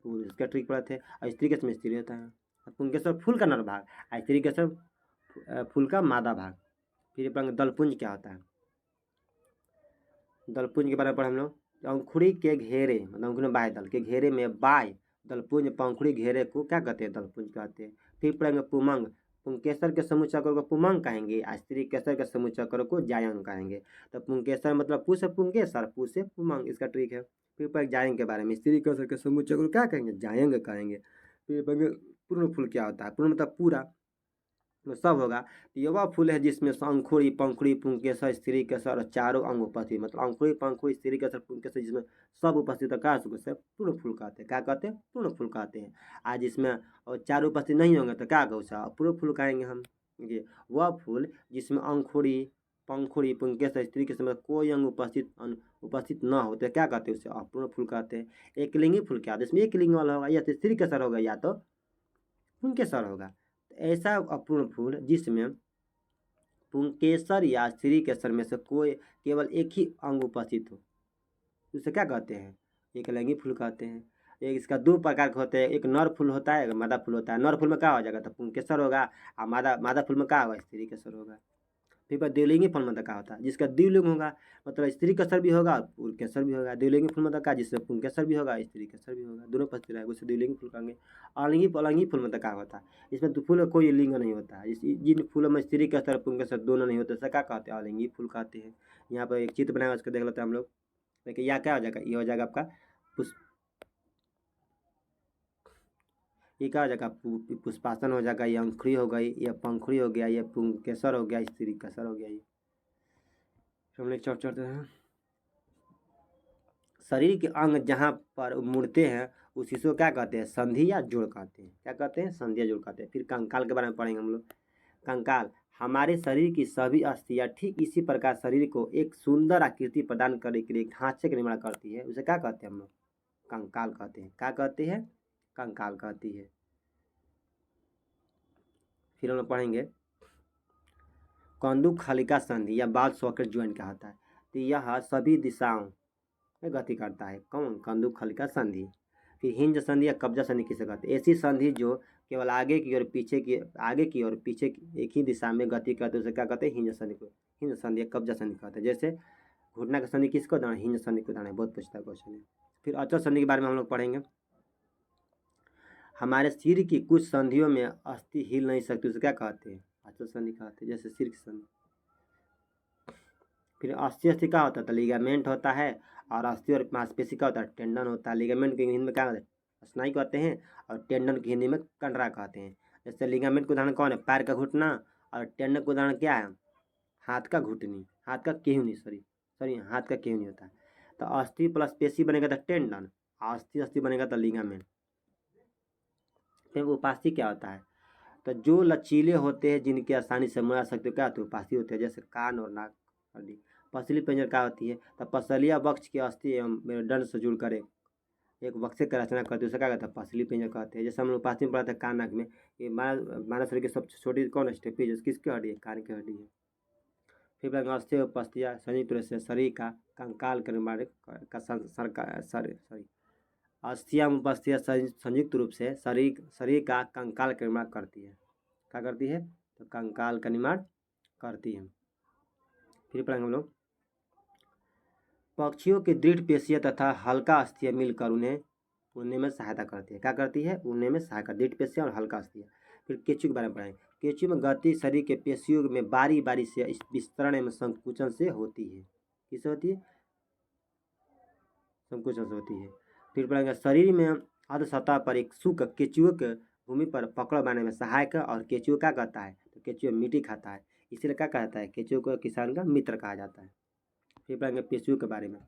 फूल, इसका ट्रिक पढ़े थे। और स्त्री के समय स्त्री होता है। पुंकेसर फूल का नर भाग और स्त्री के सर फूल का मादा भाग। फिर पढ़ेंगे दलपुंज क्या होता है। दलपुंज के बारे में पढ़े हम लोग। अंकुड़ी के घेरे मतलब अंकुड़ी में बाह्य दल के घेरे में बाह्य दलपुंज पंखुड़ी घेरे को क्या कहते हैं? दलपुंज कहते हैं। फिर पढ़ेंगे पुमंग, पुंकेसर के समूह चक्र को पुमंग कहेंगे, स्त्री केसर के समूह चक्र को जायंग कहेंगे। तो पुंकेसर मतलब पु से पुंकेसर, पु से पुमंग, इसका ट्रिक है। फिर पढ़ेंगे जायंग के बारे में, स्त्री केसर के समूह चक्र को क्या कहेंगे? जायंग कहेंगे। फिर पढ़ेंगे पूर्ण फूल क्या होता है? पूर्ण मतलब पूरा में सब होगा। ये वह फूल है जिसमें अंकुड़ी पंखुड़ी पुंकेसर स्त्री केसर और चारों अंग उपस्थित, मतलब अंकुड़ी पंखुड़ी स्त्री केसर पुंकेसर जिसमें सब उपस्थित है, क्या से पूर्ण फूल कहते हैं। क्या कहते हैं? पूर्ण फूल कहते हैं। आज इसमें और चारों उपस्थित नहीं होंगे तो क्या कहें? पूर्ण फूल कहेंगे हम। ये वह फूल जिसमें अंकुड़ी पंखुड़ी पुंकेसर स्त्री केसर मतलब कोई अंग उपस्थित न होते क्या कहते हैं? उसे अपूर्ण फूल कहते हैं। एक लिंगी फूल क्या होता है? इसमें एक लिंग वाला होगा, या तो स्त्री केसर होगा या तो पुंकेसर होगा। ऐसा अपूर्ण फूल जिसमें पुंकेसर या स्त्री केसर में से कोई केवल एक ही अंग उपस्थित हो, उसे क्या कहते हैं? एक लिंगी फूल कहते हैं। एक इसका दो प्रकार के होते हैं, एक नर फूल होता है, एक मादा फूल होता है। नर फूल में क्या हो जाएगा? तो पुंकेसर होगा, और मादा फूल में क्या होगा? स्त्री केसर होगा। फिर पर द्विलिंगी फल मतलब क्या होता है? जिसका द्विलिंग होगा, मतलब स्त्री केसर भी होगा और केसर भी होगा। द्विलिंगी फूल मतलब क्या? जिससे पुंकेसर भी होगा स्त्री केसर भी होगा, दोनों उपस्थित रहेगा, उसे द्विलिंगी फूल कहेंगे। अलंगी फूल मतलब क्या होता है? इसमें तो फूल कोई लिंग नहीं होता है। जिन फूलों में स्त्री केसर पुंकेसर दोनों नहीं होते, क्या कहते हैं? अलंगी फूल कहते हैं। यहाँ पर एक चित्र बनाया, उसको देख लेते हैं हम लोग। देखिए यह क्या हो जाएगा? ये हो जाएगा आपका ये क्या हो जाएगा? पुष्पासन हो जाएगा, ये अंकुरी हो गई, ये पंखुड़ी हो गया, ये पुंकेसर हो गया, स्त्री केसर हो गया। ये हम लोग चढ़ते हैं। शरीर के अंग जहाँ पर मुड़ते हैं उस हिस्से को क्या कहते हैं? संधि या जोड़ कहते हैं। क्या कहते हैं? संधि या जोड़ कहते हैं। फिर कंकाल के बारे में पढ़ेंगे हम लोग। कंकाल हमारे शरीर की सभी अस्थियां ठीक इसी प्रकार शरीर को एक सुंदर आकृति प्रदान करने के लिए ढांचे का निर्माण करती है, उसे क्या कहते हैं हम लोग? कंकाल कहते हैं। क्या कहते हैं? कंकाल कहती है। फिर हम लोग पढ़ेंगे कंदुक खलिका संधि या बाल सॉकेट ज्वाइंट क्या होता है? तो यह सभी दिशाओं में गति करता है। कौन? कंदुक खलिका संधि। फिर हिंज संधि या कब्जा संधि किसे कहते हैं? ऐसी संधि जो केवल आगे की और पीछे की एक ही दिशा में गति करते उसे क्या कहते हैं? हिंज संधि को हिंज संधि या कब्जा संधि कहते हैं। जैसे घुटना का संधि किसको दाना? हिंज संधि को दाना है। बहुत पूछता है क्वेश्चन है। फिर अचल संधि के बारे में हम लोग पढ़ेंगे। हमारे सिर की कुछ संधियों में अस्थि हिल नहीं सकती, उसे क्या कहते हैं? अचल संधि कहते हैं। जैसे सिर की संधि। फिर अस्थि क्या होता है? तो लिगामेंट होता है। और अस्थि और मांसपेशी का होता है? टेंडन होता है। लिगामेंट की हिंदी में क्या कहते हैं? स्नायु कहते हैं। और टेंडन की हिंदी में कंडरा कहते हैं। जैसे लिगामेंट का उदाहरण कौन है? पैर का घुटना। और टेंडन का उदाहरण क्या है? हाथ का घुटनी, हाथ का केहूनी, सॉरी हाथ का केहूनी होता है। तो अस्थि प्लस पेशी बनेगा तो टेंडन, अस्थि बनेगा तो लिगामेंट। फिर उपास्थि क्या होता है? तो जो लचीले होते हैं जिनकी आसानी से मुड़ा सकते क्या होते हैं? उपास्थि होते हैं। जैसे कान और नाक आदि। पसली पिंजर क्या होती है? तो पसलिया वक्ष की अस्थि एवं मेरुदंड से जुड़कर एक वक्ष की रचना करती है, उसे क्या कहते हैं? पसली पिंजर कहते हैं। जैसे हम लोग उपास्थि में पढ़ा था कान नाक में, ये मानव शरीर की सबसे छोटी कौन है? स्टेपीज किसकी हड्डी है? कान की हड्डी है। फिर अस्थि उपस्थिया संयुक्त रूप से शरीर का कंकाल के निर्माण का सॉरी अस्थियां उपस्थिया संयुक्त रूप से शरीर का कंकाल का निर्माण करती है। क्या करती है? तो कंकाल का निर्माण करती है। फिर पढ़ेंगे हम लोग पक्षियों की दृढ़ पेशियां तथा हल्का अस्थियां मिलकर उन्हें उड़ने में सहायता करती है। क्या करती है? उड़ने में सहायता, दृढ़ पेशियां और हल्का अस्थियां। फिर केंचुए के बारे में पढ़ेंगे। केंचुए में गति शरीर के पेशियों में बारी बारी से विस्तरण एवं संकुचन से होती है। किससे होती है? संकुचन से होती है। फिर पढ़ेंगे शरीर में अर्ध सतह पर एक सूख केंचुए के भूमि पर पकड़ बनाने में सहायक है। और केंचुए क्या कहता है? तो केंचुए मिट्टी खाता है, इसीलिए क्या कहता है? केंचुए को किसान का मित्र कहा जाता है। फिर पढ़ेंगे पेशियों के बारे में।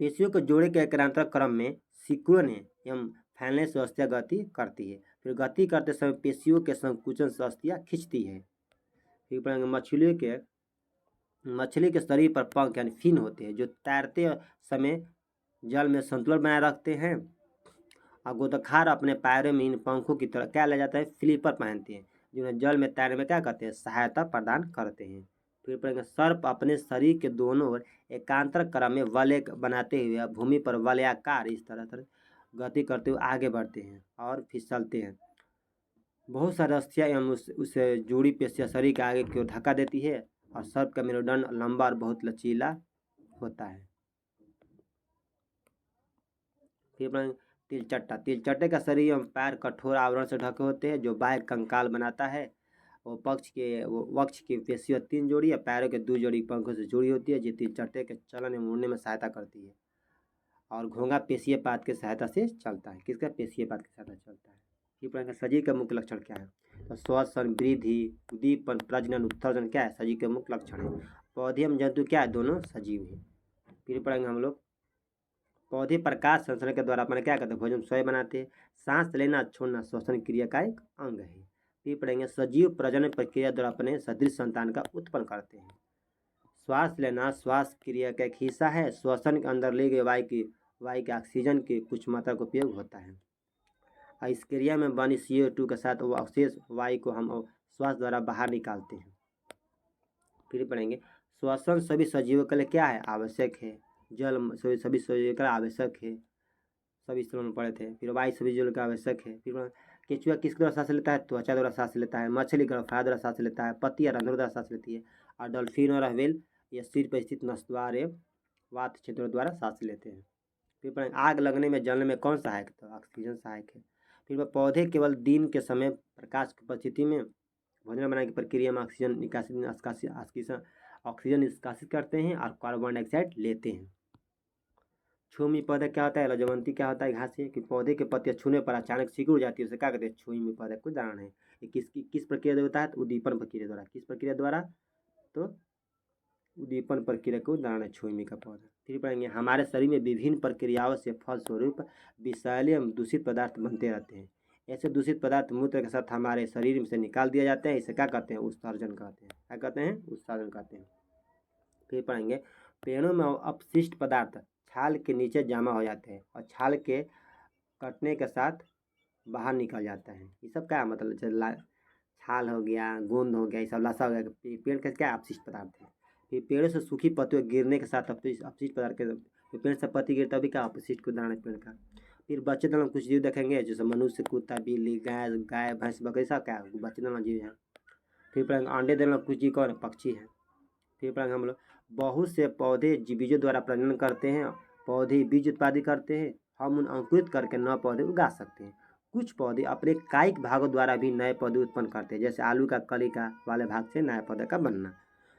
पेशियों के जोड़े के एकांतर क्रम में सिकुड़न एवं फैलने से अस्थियां गति करती है। फिर गति करते समय पेशियों के संकुचन से अस्थियां खिंचती है। फिर पढ़ेंगे मछली के शरीर पर पंख यानी फिन होते हैं जो तैरते समय जल में संतुलन बनाए रखते हैं। और गोदखार अपने पैरों में इन पंखों की तरह क्या ले जाता है? फ्लिपर पहनते हैं, जिन्हें जल में तैरने में क्या करते हैं? सहायता प्रदान करते हैं। फिर पढ़ेंगे सर्प अपने शरीर के दोनों ओर एकांतर क्रम में वलय बनाते हुए भूमि पर वलयाकार इस तरह गति करते हुए आगे बढ़ते हैं और फिसलते हैं। बहुत सारे अस्थियां एवं उसे जुड़ी पेशियां शरीर के आगे की ओर धक्का देती है। और सर्प का मेरुदंड लंबा और बहुत लचीला होता है। फिर पढ़ेंगे तिलचट्टा। तिलचट्टे का शरीर एवं पैर कठोर आवरण से ढके होते हैं जो बाह्य कंकाल बनाता है। वो वक्ष की पेशियाँ 3 जोड़ी या पैरों के 2 जोड़ी पंखों से जुड़ी होती है जो तिलचट्टे के चलन एवं मुड़ने में सहायता करती है। और घोंघा पेशीय पात की सहायता से चलता है। किसका? पेशीय पात की सहायता से चलता है। फिर पढ़ेंगे सजीव का मुख्य लक्षण क्या है? तो श्वसन, वृद्धि, उद्दीपन, प्रजनन, उत्सर्जन क्या है? सजीव के मुख्य लक्षण है। पौधे एवं जंतु क्या है? दोनों सजीव हैं। फिर पढ़ेंगे हम लोग पौधे प्रकाश संश्लेषण के द्वारा अपने क्या करते हैं? भोजन स्वयं बनाते हैं। सांस लेना छोड़ना श्वसन क्रिया का एक अंग है। फिर पढ़ेंगे सजीव प्रजनन प्रक्रिया द्वारा अपने सदृश संतान का उत्पन्न करते हैं। श्वास लेना श्वास क्रिया का एक हिस्सा है। श्वसन के अंदर ले गए वायु के ऑक्सीजन की कुछ मात्रा का उपयोग होता है और इस क्रिया में बनी CO2 के साथ वो अवशेष वायु को हम श्वास द्वारा बाहर निकालते हैं। फिर पढ़ेंगे श्वसन सभी सजीवों के लिए क्या है? आवश्यक है। जल सभी सजीवों के लिए आवश्यक है। सभी स्थलों में पढ़े थे। फिर वायु सभी जीवों का आवश्यक है। फिर केंचुआ किसके द्वारा सांस लेता है? त्वचा द्वारा सांस लेता है। मछली गर्भधारण द्वारा सांस लेता है। पत्ती या रंध्रों द्वारा सांस लेती है। और डॉल्फिन और व्हेल ये सिर पर स्थित नसद्वार एवं वात क्षेत्रों द्वारा सांस लेते हैं। फिर पढ़ेंगे आग लगने में जलने में कौन सहायक? तो ऑक्सीजन सहायक है। फिर पौधे केवल दिन के समय प्रकाश की उपस्थिति में भोजन बनाने की प्रक्रिया में ऑक्सीजन निष्कासित करते हैं और कार्बन डाइऑक्साइड लेते हैं। छूमी पौधा क्या होता है? रजवंती क्या होता है? घास है कि पौधे के पत्तियां छूने पर अचानक सिकुड़ जाती है, उसे क्या कहते हैं? छूमी पौधा का उदाहरण है। ये किस प्रक्रिया द्वारा होता है? तो उद्दीपन प्रक्रिया द्वारा। किस प्रक्रिया द्वारा? तो उद्दीपन प्रक्रिया का उदाहरण है छूमी का पौधा। फिर पढ़ेंगे हमारे शरीर में विभिन्न प्रक्रियाओं से फलस्वरूप विषैले एवं दूषित पदार्थ बनते रहते हैं। ऐसे दूषित पदार्थ मूत्र के साथ हमारे शरीर से निकाल दिए जाते हैं। इसे क्या कहते हैं? उत्सर्जन कहते हैं। क्या कहते हैं? उत्सर्जन कहते हैं। फिर पढ़ेंगे पेड़ों में अपशिष्ट पदार्थ छाल के नीचे जमा हो जाते हैं और छाल के कटने के साथ बाहर निकल जाता है। ये सब क्या मतलब? जैसे छाल हो गया, गोंद हो गया, ये सब लाशा हो गया, पेड़ का क्या अपशिष्ट पदार्थ है। फिर पेड़ों से सूखी पत्तियों गिरने के साथ अपशिष्ट पदार्थ के पेड़ से पत्ती गिरता भी क्या? अपशिष्ट का उदाहरण है पेड़ का। फिर बच्चे दाना कुछ जीव देखेंगे जैसे मनुष्य, कुत्ता, बिल्ली, गाय, भैंस, बकरी, सब क्या है? बच्चे दाना जीव हैं। फिर पढ़ेंगे अंडे देने वाला कुछ जीव कौन है? पक्षी है। फिर पढ़ेंगे हम लोग बहुत से पौधे बीजों द्वारा प्रजनन करते हैं। पौधे बीज उत्पादित करते हैं। हम उन अंकुरित करके नए पौधे उगा सकते हैं। कुछ पौधे अपने कायिक भागों द्वारा भी नए पौधे उत्पन्न करते हैं, जैसे आलू का कलिका वाले भाग से नए पौधे का बनना।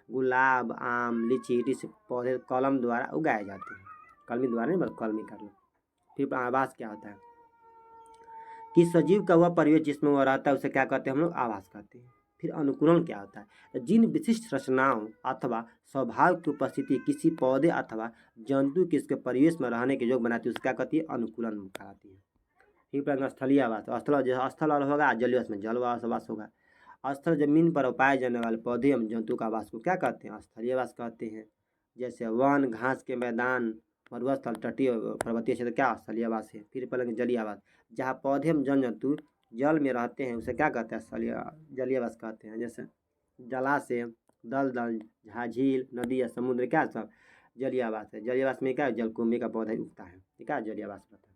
गुलाब, आम, लीची इस पौधे कलम द्वारा उगाए जाते हैं। कलमी द्वारा नहीं बल्कि कलमी कर लो। फिर आवास क्या होता है? कि सजीव का वह परिवेश जिसमें वह रहता है उसे क्या कहते हैं? हम लोग आवास कहते हैं। फिर अनुकूलन क्या होता है? जिन विशिष्ट रचनाओं अथवा स्वभाव की उपस्थिति किसी पौधे अथवा जंतु के इसके परिवेश में रहने के योग्य बनाती है उसे क्या कहती है? अनुकूलन कहलाती है। फिर पढ़ेंगे स्थलीय आवास। स्थल वाला होगा, जलीय में जलवास होगा। स्थल जमीन पर पाए जाने वाले पौधे एवं जंतु का आवास को क्या कहते हैं? स्थलीय आवास कहते हैं। जैसे वन, घास के मैदान, मरुस्थल, तटीय पर्वतीय क्षेत्र क्या स्थलीय आवास है। फिर पढ़ेंगे जलीय आवास। जहाँ पौधे एवं जंतु जल में रहते हैं उसे क्या कहते हैं? जलीय आवास कहते हैं। जैसे जलाशय, दलदल, झील, नदी या समुद्र क्या सब जलीय आवास है। जलीय आवास में क्या जलकुंभी का पौधा उगता है, क्या जलीय आवास होता है।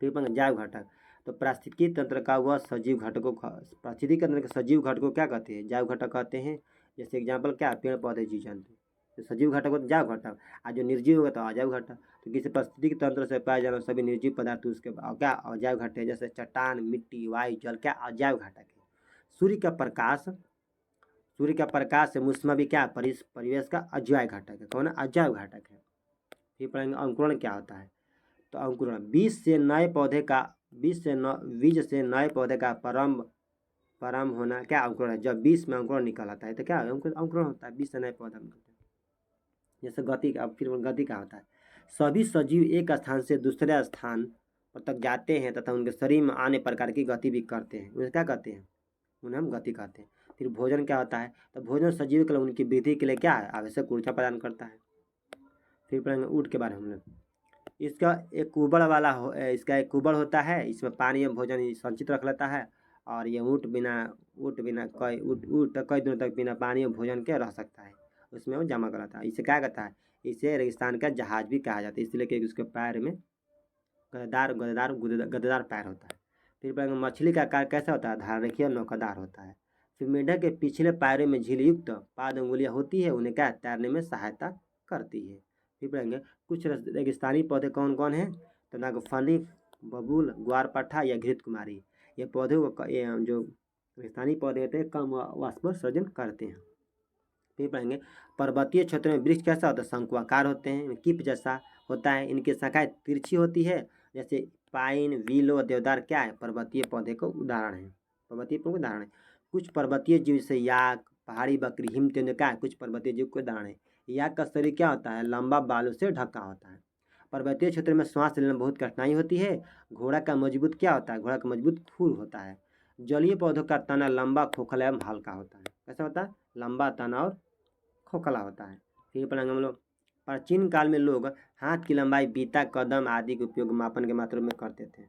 फिर जैव घटक। तो पारिस्थितिकी तंत्र का वह सजीव घटकों पारिस्थितिकी तंत्र के सजीव घटकों क्या कहते हैं? जैव घटक कहते हैं। जैसे एग्जाम्पल क्या? पेड़ पौधे, जीव जंतु। तो सजीव घटक होता है जैव घटक, और जो निर्जीव होगा तो अजैव घटक। तो किसी पारिस्थितिकी तंत्र से पाए जाने सभी निर्जीव पदार्थ उसके क्या अजैव घटक है। जैसे चट्टान, मिट्टी, वायु, जल क्या अजैव घटक है। सूर्य का प्रकाश से मुश्मा भी क्या परिवेश का अजैव घटक है। कौन? अजैव घटक है। फिर पढ़ेंगे अंकुरण क्या होता है? तो अंकुरण बीज से नए पौधे का प्रारंभ होना क्या अंकुरण है। जब बीज में अंकुरण निकल आता है तो क्या अंकुरण होता है? बीज से नए पौधा निकलते हैं। जैसे गति का, फिर गति क्या होता है? सभी सजीव एक स्थान से दूसरे स्थान पर तक जाते हैं तथा उनके शरीर में आने प्रकार की गति भी करते हैं, उन्हें क्या कहते हैं? उन्हें हम गति कहते हैं। फिर भोजन क्या होता है? तो भोजन सजीव के लिए उनकी वृद्धि के लिए क्या है? आवश्यक ऊर्जा प्रदान करता है। फिर पढ़ेंगे ऊँट के बारे में हम लोग। इसका एक कुबड़ होता है, इसमें पानी एवं भोजन संचित रख लेता है और ये ऊँट कई दिनों तक बिना पानी और भोजन के रह सकता है, उसमें वो जमा कर लेता है। इसे क्या कहता है? इसे रेगिस्तान का जहाज भी कहा जाता है, इसलिए कि उसके पैर में गद्देदार पैर होता है। फिर पढ़ेंगे मछली का आकार कैसा होता है? धाररेखीय और नौकादार होता है। फिर मेंढक के पिछले पैरों में झिल्ली युक्त पाद अंगुलियाँ होती है, उन्हें क्या तैरने में सहायता करती है। फिर पढ़ेंगे कुछ रेगिस्तानी पौधे कौन कौन हैं? तनागफनी, बबूल, ग्वारपाठा या घृत कुमारी, ये पौधे को जो स्थानीय पौधे होते हैं कम वाष्पोत्सर्जन करते हैं। फिर पढ़ेंगे पर्वतीय क्षेत्र में वृक्ष कैसा होता है, शंकुआकार होते हैं, कीप जैसा होता है, इनकी शाखाएं तिरछी होती है। जैसे पाइन, विलो, देवदार क्या है, पर्वतीय पौधे को उदाहरण है, पर्वतीय पौधे उदाहरण है। कुछ पर्वतीय जीव जैसे याक, पहाड़ी बकरी, हिम तेंदुआ क्या है, कुछ पर्वतीय जीव के उदाहरण है। याक का शरीर क्या होता है, लंबा बालों से ढका होता है। पर्वतीय क्षेत्र में सांस लेने में बहुत कठिनाई होती है। घोड़ा का मजबूत क्या होता है, घोड़ा का मजबूत खुर होता है। जलीय पौधों का तना लंबा, खोखला एवं हल्का होता है। कैसा होता है, लंबा तना और खोखला होता है। फिर पढ़ेंगे हम लोग प्राचीन काल में लोग हाथ की लंबाई, बीता, कदम आदि के उपयोग मापन के मात्रा में करते थे।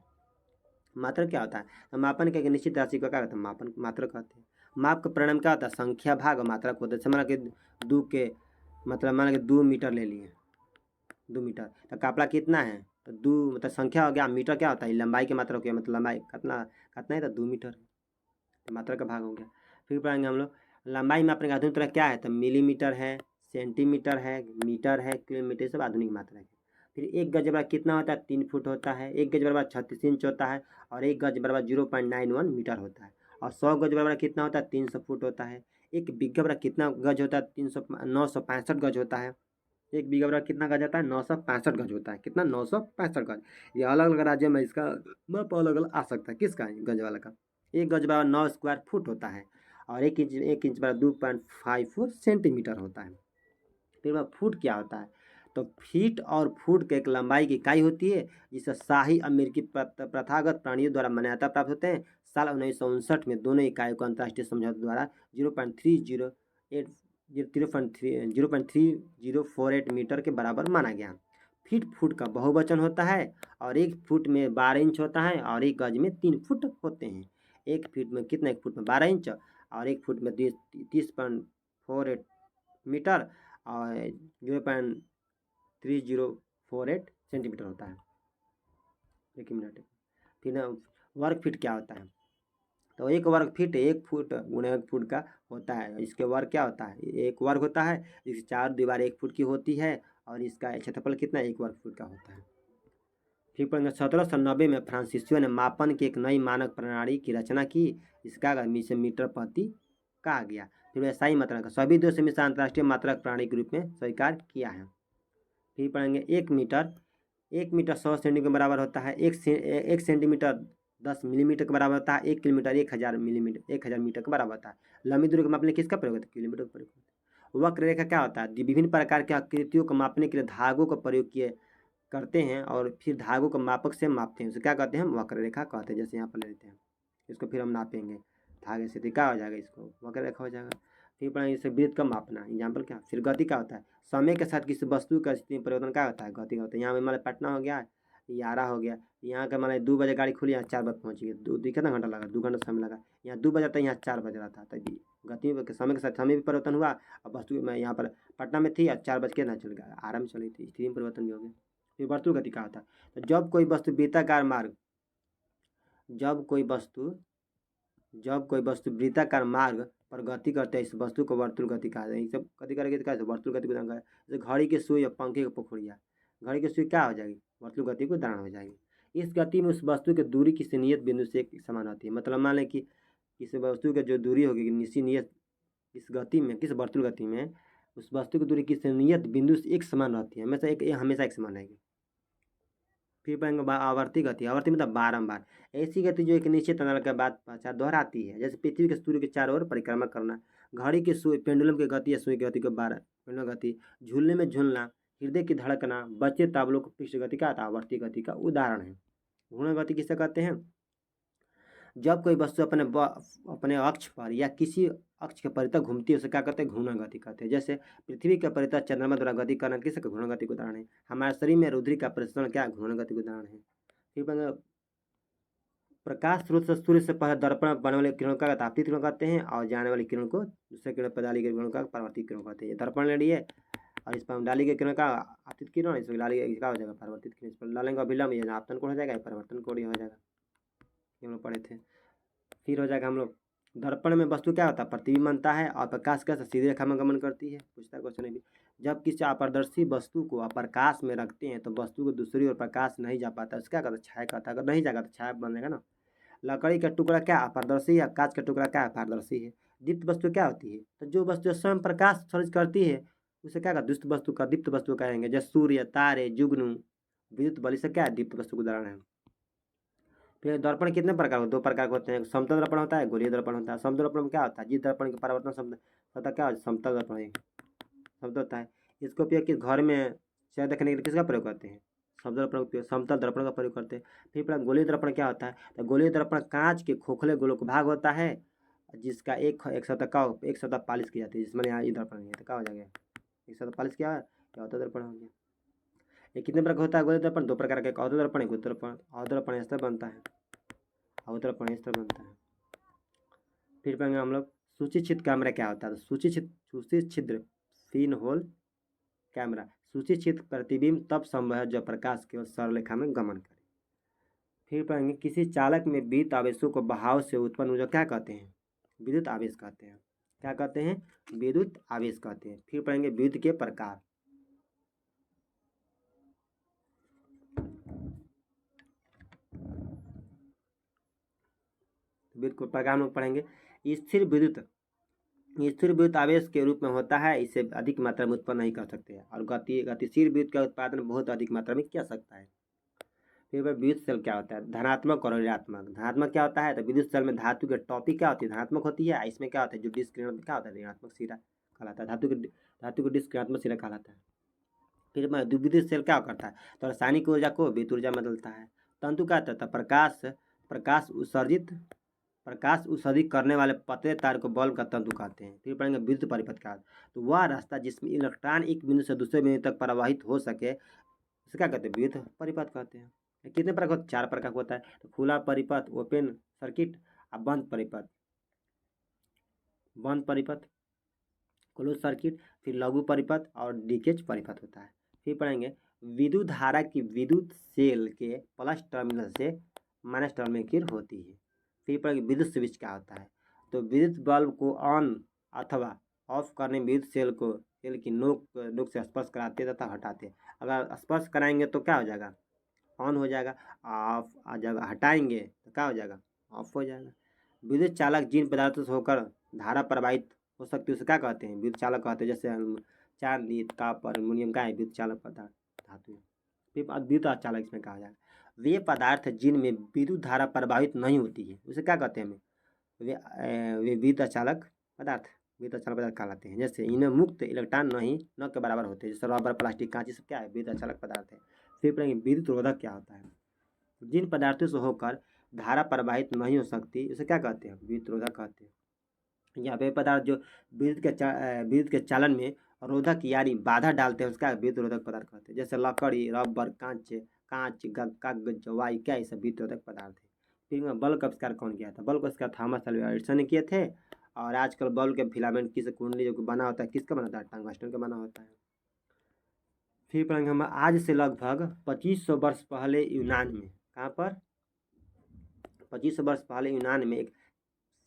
मात्रक क्या होता है, तो मापन के एक निश्चित राशि को क्या कहते हैं, मापन मात्रक कहते हैं। माप का परिणाम क्या होता है, संख्या भाग मात्रक होता है। जैसे मान के 2 के मतलब मान के 2 मीटर ले लिए, 2 मीटर, तो कपड़ा कितना है, तो 2 मतलब संख्या हो गया, मीटर क्या होता है, लंबाई के मात्रक हो गया, मतलब लंबाई कितना कितना है, तो 2 मीटर है, तो मात्रक का भाग हो गया। फिर पढ़ेंगे हम लोग लंबाई मापने का आधुनिक तरह क्या है, तो मिलीमीटर है, सेंटीमीटर है, मीटर है, किलोमीटर, सब आधुनिक मात्रा है। फिर 1 गज बराबर कितना होता है, 3 फुट होता है। 1 गज बराबर 36 इंच होता है। और 1 गज बराबर 0.91 मीटर होता है। और 100 गज बराबर कितना होता है, 300 फुट होता है। 1 बीघा बराबर कितना गज होता है, 965 गज होता है। 1 बीघा बराबर कितना गज होता है, 965 गज होता है। कितना, 965 गज। ये अलग अलग राज्य में इसका माप अलग अलग आ सकता है, किसका, गज वाला का। 1 गज बराबर 9 स्क्वायर फुट होता है। और 1 इंच बराबर 2.54 सेंटीमीटर होता है। फिर वह फुट क्या होता है, तो फीट और फुट के एक लंबाई की इकाई होती है, जिसे शाही अमेरिकी प्रथागत प्राणियों द्वारा मान्यता प्राप्त होते हैं। साल 1959 में दोनों इकाइयों को अंतर्राष्ट्रीय समझौते द्वारा 0.3048 मीटर के बराबर माना गया। फीट फुट का बहुवचन होता है। और 1 फुट में 12 इंच होता है। और 1 गज में 3 फुट होते हैं। 1 फीट में कितना, 1 फुट में 12 इंच, और 1 फुट में 30.48 मीटर, और 0.3048 सेंटीमीटर होता है। एक मिनट। फिर ना वर्ग फीट क्या होता है, तो 1 वर्ग फीट 1 फुट गुणे 1 फुट का होता है। इसके वर्ग क्या होता है, 1 वर्ग होता है, इसकी 4 दीवार 1 फुट की होती है। और इसका क्षेत्रफल कितना, 1 वर्ग फुट का होता है। फिर पढ़ेंगे 1790 में फ्रांसीसियों ने मापन की एक नई मानक प्रणाली की रचना की। इसका इसे मीटर प्रति कहा गया। फिर ऐसा मात्रक सभी देशों से मिश्र अंतर्राष्ट्रीय मात्रक प्रणाली के रूप में स्वीकार किया है। फिर पढ़ेंगे 1 मीटर 100 सेंटीमीटर के बराबर होता है। 1 सेंटीमीटर 10 मिलीमीटर के बराबर होता है। 1 किलोमीटर 1000 मिलीमीटर 1000 मीटर के बराबर होता है। लंबी दूरी को मापने किसका प्रयोग होता है, किलोमीटर का प्रयोग होता है। वक्र रेखा क्या होता है, विभिन्न प्रकार की आकृतियों को मापने के लिए धागों का प्रयोग किए करते हैं, और फिर धागों को मापक से मापते हैं, उसे क्या कहते हैं, हम वक्र रेखा कहते हैं। जैसे यहाँ पर लेते हैं, इसको फिर हम नापेंगे धागे से, तो क्या हो जाएगा, इसको वक्र रेखा हो जाएगा। फिर पढ़ेंगे इसे वृत्त का मापना, एग्जाम्पल क्या। फिर गति क्या होता है, समय के साथ किसी वस्तु का स्थिति परिवर्तन क्या होता है, गति का होता है। यहाँ में मान पटना हो गया, ये आरा हो गया, यहाँ का मान 2 बजे गाड़ी खुली, यहाँ 4 बजे पहुँची गई, दो कितना घंटा लगा, 2 घंटा समय लगा। यहाँ 2 बजा था, यहाँ 4 बज रहा था, तभी गति के समय के साथ समय भी परिवर्तन हुआ। अब वस्तु मैं यहाँ पर पटना में थी, और 4 बज के ना चल गया, आराम से चली थी, स्थिति में परिवर्तन भी हो गया। फिर वर्तुल गति का होता है, तो जब कोई वस्तु वृत्ताकार मार्ग पर गति करते हैं, इस वस्तु को वर्तुल गति कहा जाता है। सब गति करेगी तो क्या वर्तुल गति को उदाहरण है। जैसे घड़ी की सुई या पंखे की पोखरिया, घड़ी की सुई क्या हो जाएगी, वर्तुल गति को उदाहरण हो जाएगी। इस गति में उस वस्तु की दूरी किसी नियत बिंदु से एक समान होती है। मतलब मान लें कि इस वस्तु की जो दूरी होगी किसी नियत, इस गति में, किस वर्तुल गति में उस वस्तु की दूरी किसी नियत बिंदु से एक समान रहती है, हमेशा एक समान रहेगी। फिर पढ़ेंगे आवर्ती गति। आवर्ती मतलब बारंबार, ऐसी गति जो एक निश्चित अंतराल के बाद पश्चात दोहराती है। जैसे पृथ्वी के सूर्य के चारों ओर परिक्रमा करना, घड़ी की सुई, पेंडुलम की गति या सुई की गति को पेंडुलम गति, झूलने में झूलना, हृदय की धड़कना, बच्चे ताबलों को पृष्ठ गति का आवर्ती गति का उदाहरण है। घूर्णन गति किसे कहते हैं, जब कोई वस्तु अपने अक्ष पर या किसी अक्ष के परितः घूमती है, उसे क्या कहते हैं, घूर्णन गति कहते हैं। जैसे पृथ्वी के परितः चंद्रमा द्वारा गति करना किसका, घूर्णन गति का उदाहरण है। हमारे शरीर में रुधिर का परिसरण क्या, घूर्णन गति का उदाहरण है। फिर प्रकाश स्रोत से सूर्य से पहले दर्पण बनने वाले किरणों का आपतित किरण कहते हैं, और जाने वाली किरण को दूसरे किरण पर डाली गई किरणों का परावर्तित किरण कहते हैं। दर्पण ले लिए, और इस पर हम डाली गई किरण का आपतित किरण, इस पर डाली गई क्या हो जाएगा, परावर्तित किरण। इस पर डालेंगे अभिलंब, ये आपतन कोण हो जाएगा, परिवर्तन कोण हो जाएगा, ये हम लोग पढ़े थे। फिर हो जाएगा हम लोग दर्पण में वस्तु क्या होता है, प्रतिबिंब बनता है, और प्रकाश का सीधी रेखा में गमन करती है, पूछता है क्वेश्चन भी। जब किसी अपारदर्शी वस्तु को अप्रकाश में रखते हैं तो वस्तु को दूसरी ओर प्रकाश नहीं जा पाता, उसका क्या कहता है, छाया कहता है। अगर नहीं जाएगा तो छाया बनेगा ना। लकड़ी का टुकड़ा क्या अपारदर्शी है, कांच का टुकड़ा क्या अपारदर्शी है। दीप्त वस्तु क्या होती है, तो जो वस्तु स्वयं प्रकाश उत्सर्जित करती है उसे क्या कहते हैं, दीप्त वस्तु का दीप्त वस्तु कहेंगे। जैसे सूर्य, तारे, जुगनू, विद्युत बल्ब से क्या है, दीप्त वस्तु का उदाहरण है। फिर दर्पण कितने प्रकार होते हैं, 2 प्रकार के होते हैं। समतल दर्पण होता है, गोलीय दर्पण होता है। समतल दर्पण में क्या होता है, जिस दर्पण के परावर्तन होता क्या समतल दर्पण है, समतल होता है। इसको उपयोग किस घर में चाय देखने के लिए किसका प्रयोग करते हैं, समतल दर्पण का उपयोग, समतल दर्पण का प्रयोग करते हैं। फिर अपना गोलीय दर्पण क्या होता है, तो गोलीय दर्पण कांच के खोखले गोलोक भाग होता है जिसका एक सतह पालिश की जाती है, जिसमें यहाँ ये दर्पण है तो क्या हो जाएगा, एक सतह पालिश क्या है, क्या होता है, दर्पण हो गया। ये कितने प्रकार का होता है गोलीय दर्पण, 2 प्रकार के, अवतल दर्पण, एक उत्तल दर्पण। अवतल दर्पण इस तरह बनता है, अवतल दर्पण इस तरह बनता है। फिर पढ़ेंगे हम लोग सूची छिद्र कैमरा क्या होता है, तो सूची छिद्र फिन होल कैमरा। सूची छिद्र प्रतिबिंब तब संभव है जब प्रकाश केवल सरल रेखा में गमन करे। फिर पढ़ेंगे किसी चालक में विद्युत आवेशों को बहाव से उत्पन्न ऊर्जा क्या कहते हैं, विद्युत आवेश कहते हैं। क्या कहते हैं, विद्युत आवेश कहते हैं। फिर पढ़ेंगे विद्युत के प्रकार। विद्युत को प्रकार हम लोग पढ़ेंगे। स्थिर विद्युत आवेश के रूप में होता है, इसे अधिक मात्रा में उत्पन्न नहीं कर सकते हैं। और गतिशील विद्युत का उत्पादन बहुत अधिक मात्रा में किया सकता है। फिर विद्युत सेल क्या होता है, धनात्मक और ऋणात्मक। धनात्मक क्या होता है, तो विद्युत सेल में धातु के टॉपिक क्या होती है, धनात्मक होती है। इसमें क्या होता है, जो डिस्क क्या होता है, ऋणात्मक सिरा कहलाता है। धातु के डिस्क ऋणात्मक सिरा कहलाता है। फिर विद्युत सेल क्या करता है, तो रासायनिक ऊर्जा को विद्युत ऊर्जा में बदलता है। तंतु क्या होता है, प्रकाश उत्सर्जित करने वाले पतले तार को बल्ब का तंतु कहते हैं। फिर पढ़ेंगे विद्युत परिपथ का, तो वह रास्ता जिसमें इलेक्ट्रॉन एक बिंदु से दूसरे बिंदु तक प्रवाहित हो सके उसे क्या कहते हैं, विद्युत परिपथ कहते हैं। कितने प्रकार, 4 प्रकार होता है, तो खुला परिपथ, ओपन सर्किट, और बंद परिपथ, क्लोज सर्किट, फिर लघु परिपथ और लीकेज परिपथ होता है। फिर पढ़ेंगे विद्युत धारा की विद्युत सेल के प्लस टर्मिनल से माइनस टर्मिनल की ओर होती है। फिर पढ़ेंगे विद्युत स्विच क्या होता है, तो विद्युत बल्ब को ऑन अथवा ऑफ करने में विद्युत सेल की नोक से स्पर्श कराते तथा हटाते। अगर स्पर्श कराएंगे तो क्या हो जाएगा, ऑन हो जाएगा। ऑफ आ जाएगा, हटाएंगे तो क्या हो जाएगा, ऑफ हो जाएगा। विद्युत चालक जिन पदार्थों से होकर धारा प्रवाहित हो सकती है उसे क्या कहते हैं, विद्युत चालक कहते हैं। जैसे चांदी, कॉपर, एल्युमिनियम का है विद्युत चालक पदार्थ, धातु है। फिर विद्युत चालक इसमें कहा जाएगा वे पदार्थ जिनमें विद्युत धारा प्रवाहित नहीं होती है उसे क्या कहते हैं हमें, वे विद्युत चालक पदार्थ कहलाते हैं। जैसे इनमें मुक्त इलेक्ट्रॉन न के बराबर होते हैं, जैसे रबर, प्लास्टिक, कांच, सब क्या है, विद्युत चालक पदार्थ है। फिर पढ़ेंगे विद्युत रोधक क्या होता है, जिन पदार्थों से होकर धारा प्रवाहित नहीं हो सकती उसे क्या कहते हैं, विद्युत रोधक कहते हैं। यहाँ पे पदार्थ जो विद्युत के चालन में रोधक यानी बाधा डालते हैं उसका विद्युत रोधक पदार्थ कहते हैं। जैसे लकड़ी, रबर, कांच, कागज, वायु, क्या ये सब विद्युत रोधक पदार्थ है। फिर बल्ब का आविष्कार कौन किया था, बल्ब का आविष्कार थॉमस अल्वा एडिसन ने किए थे। और आजकल बल्ब के फिलामेंट किस कुंडली जो बना होता है, किसका बना होता है, टंगस्टन का बना होता है। फिर पढ़ेंगे हम आज से लगभग 2500 वर्ष पहले यूनान में, कहाँ पर, 2500 वर्ष पहले यूनान में एक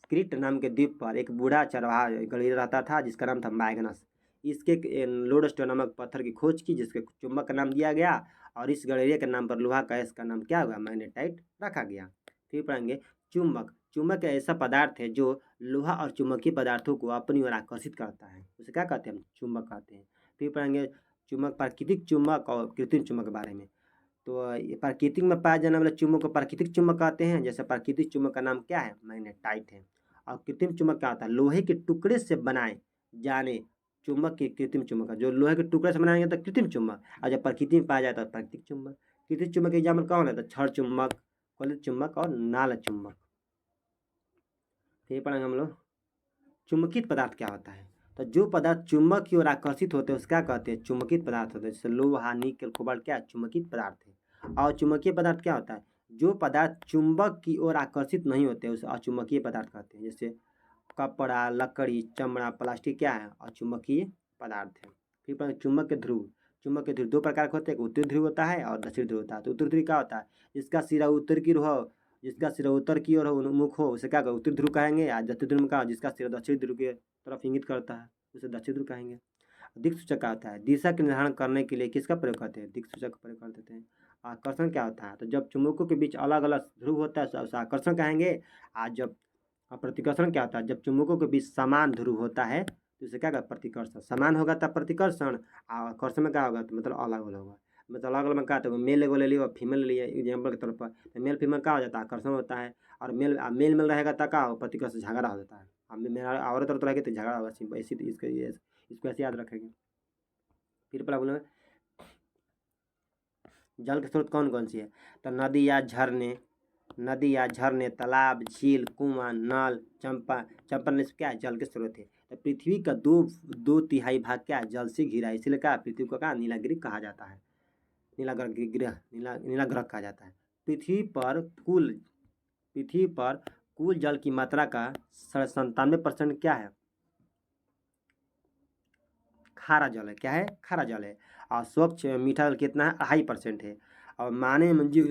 क्रीट नाम के द्वीप पर एक बूढ़ा चरवाहा गणित रहता था जिसका नाम था मैग्नस। इसके लोडस्टोन नामक पत्थर की खोज की जिसके चुंबक का नाम दिया गया और इस गणित के नाम पर लोहा का इसका नाम क्या हुआ, मैग्नेटाइट रखा गया। फिर पढ़ेंगे चुंबक ऐसा पदार्थ है जो लोहा और चुंबकीय पदार्थों को अपनी ओर आकर्षित करता है, उसे क्या कहते हैं, चुंबक कहते हैं। फिर पढ़ेंगे प्राकृतिक चुंबक और कृत्रिम चुंबक के बारे में। तो ये प्राकृतिक में पाए जाने वाले चुंबक को प्राकृतिक चुंबक कहते हैं। जैसे प्राकृतिक चुंबक का नाम क्या है, मैग्नेटाइट है। और कृत्रिम चुंबक क्या होता है, लोहे के टुकड़े से बनाए जाने चुंबक की कृत्रिम चुंबक है। जो लोहे के टुकड़े से बनाया जाता है कृत्रिम चुंबक, और जब प्रकृति में पाया जाता है प्राकृतिक चुंबक। कृत्रिम चुंबक के एग्जाम्पल कौन है, तो छड़ चुंबक, फलित चुंबक और नाल चुंबक। फिर पढ़ेंगे हम लोग चुंबकित पदार्थ क्या होता है, तो जो पदार्थ चुंबक की ओर आकर्षित होते हैं उसका कहते हैं चुंबकित पदार्थ होते हैं। जैसे लोहा, निकल, कोबाल्ट क्या चुंबकित पदार्थ है। और चुंबकीय पदार्थ क्या होता है, जो पदार्थ चुंबक की ओर आकर्षित नहीं होते उसे अचुंबकीय पदार्थ कहते हैं। जैसे कपड़ा, लकड़ी, चमड़ा, प्लास्टिक क्या है, अचुंबकीय पदार्थ है। फिर चुंबक के ध्रुव 2 प्रकार के होते हैं, उत्तरी ध्रुव होता है और दक्षिण ध्रुव होता है। तो उत्तरी ध्रुव क्या होता है, जिसका सिरा उत्तर की ओर हो, जिसका सिरा उत्तर की ओर उन्मुख हो उसे क्या कहेंगे, उत्तरी ध्रुव कहेंगे। या दक्षिण ध्रुव में जिसका सिरा दक्षिण ध्रुव की तरफ इंगित करता है उसे दक्षिण ध्रुव कहेंगे। दिक्सूचक क्या होता है? दिशा के निर्धारण करने के लिए किसका प्रयोग करते हैं? दिक्सूचक का प्रयोग कर देते हैं। आकर्षण क्या होता है? तो जब चुंबकों के बीच अलग अलग ध्रुव होता है उसे आकर्षण कहेंगे। आज जब प्रतिकर्षण क्या होता है? जब चुंबकों के बीच समान ध्रुव होता है तो इसे क्या कहते हैं? प्रतिकर्षण। समान होगा तब प्रतिकर्षण, आकर्षण में क्या होगा? तो मतलब अलग अलग होगा। मतलब अलग अलग में क्या होता है? मेल एगो ले लिया और फीमेल ले लिया एग्जाम्पल के तौर पर, तो मेल फीमेल क्या हो जाता है? आकर्षण होता है। और मेल मेल मेल रहेगा तब क्या होगा? प्रतिकर्षण, झगड़ा हो जाता है। अब मेरा औरत औरत रहेगी तो झगड़ा होगा, सिंपल इसी इसको ऐसे याद रखेंगे। फिर पहला बोलेंगे जल के स्रोत कौन कौन सी है? तो नदी या झरने, तालाब, झील, कुआं, नल, चंपा नदी क्या है? जल के स्रोत है। तो पृथ्वी का दो तिहाई भाग क्या है? जल से घिरा है, इसलिए क्या पृथ्वी को क्या नीलागिरी कहा जाता है। नीला ग्रह कहा जाता है। पृथ्वी पर कुल जल की मात्रा का 97% क्या है? खारा जल है। क्या है? खारा जल है। और स्वच्छ मीठा जल कितना है? 2.5% है। और मानव जीव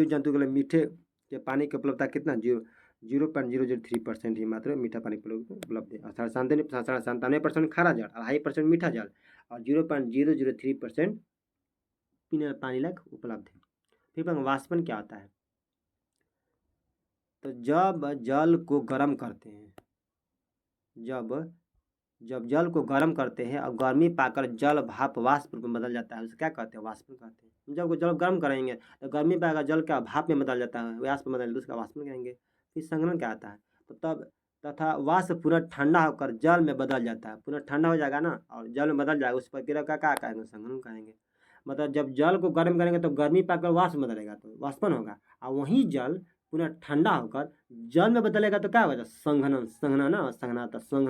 जंतु के लिए मीठे के पानी की उपलब्धता कितना? 0.003% ही मात्र मीठा पानी उपलब्ध है। 97% खारा जल, 2.5% मीठा जल और 0.003% पीने पानी लायक उपलब्ध है। फिर वाष्पन क्या होता है? तो जब जल को गर्म करते हैं, जब जल को गर्म करते हैं और गर्मी पाकर जल भाप वाष्प रूप में बदल जाता है, उसे क्या कहते हैं? वाष्पन कहते हैं। जब जल गर्म करेंगे तो गर्मी पाकर जल का भाप में बदल जाता है, वाष्प में बदल, उसका वाष्पन कहेंगे। फिर संघनन क्या आता है? तो तब तथा वाष्प पुनः ठंडा होकर जल में बदल जाता है। पुनः ठंडा हो जाएगा ना और जल में बदल जाएगा, उस प्रक्रिया का क्या कहेंगे? संघनन कहेंगे। मतलब जब जल को गर्म करेंगे तो गर्मी पाकर वाष्प बदलेगा तो वाष्पन होगा, और वहीं जल पुनः ठंडा होकर जल में बदलेगा तो क्या होगा? संघनन। संघनन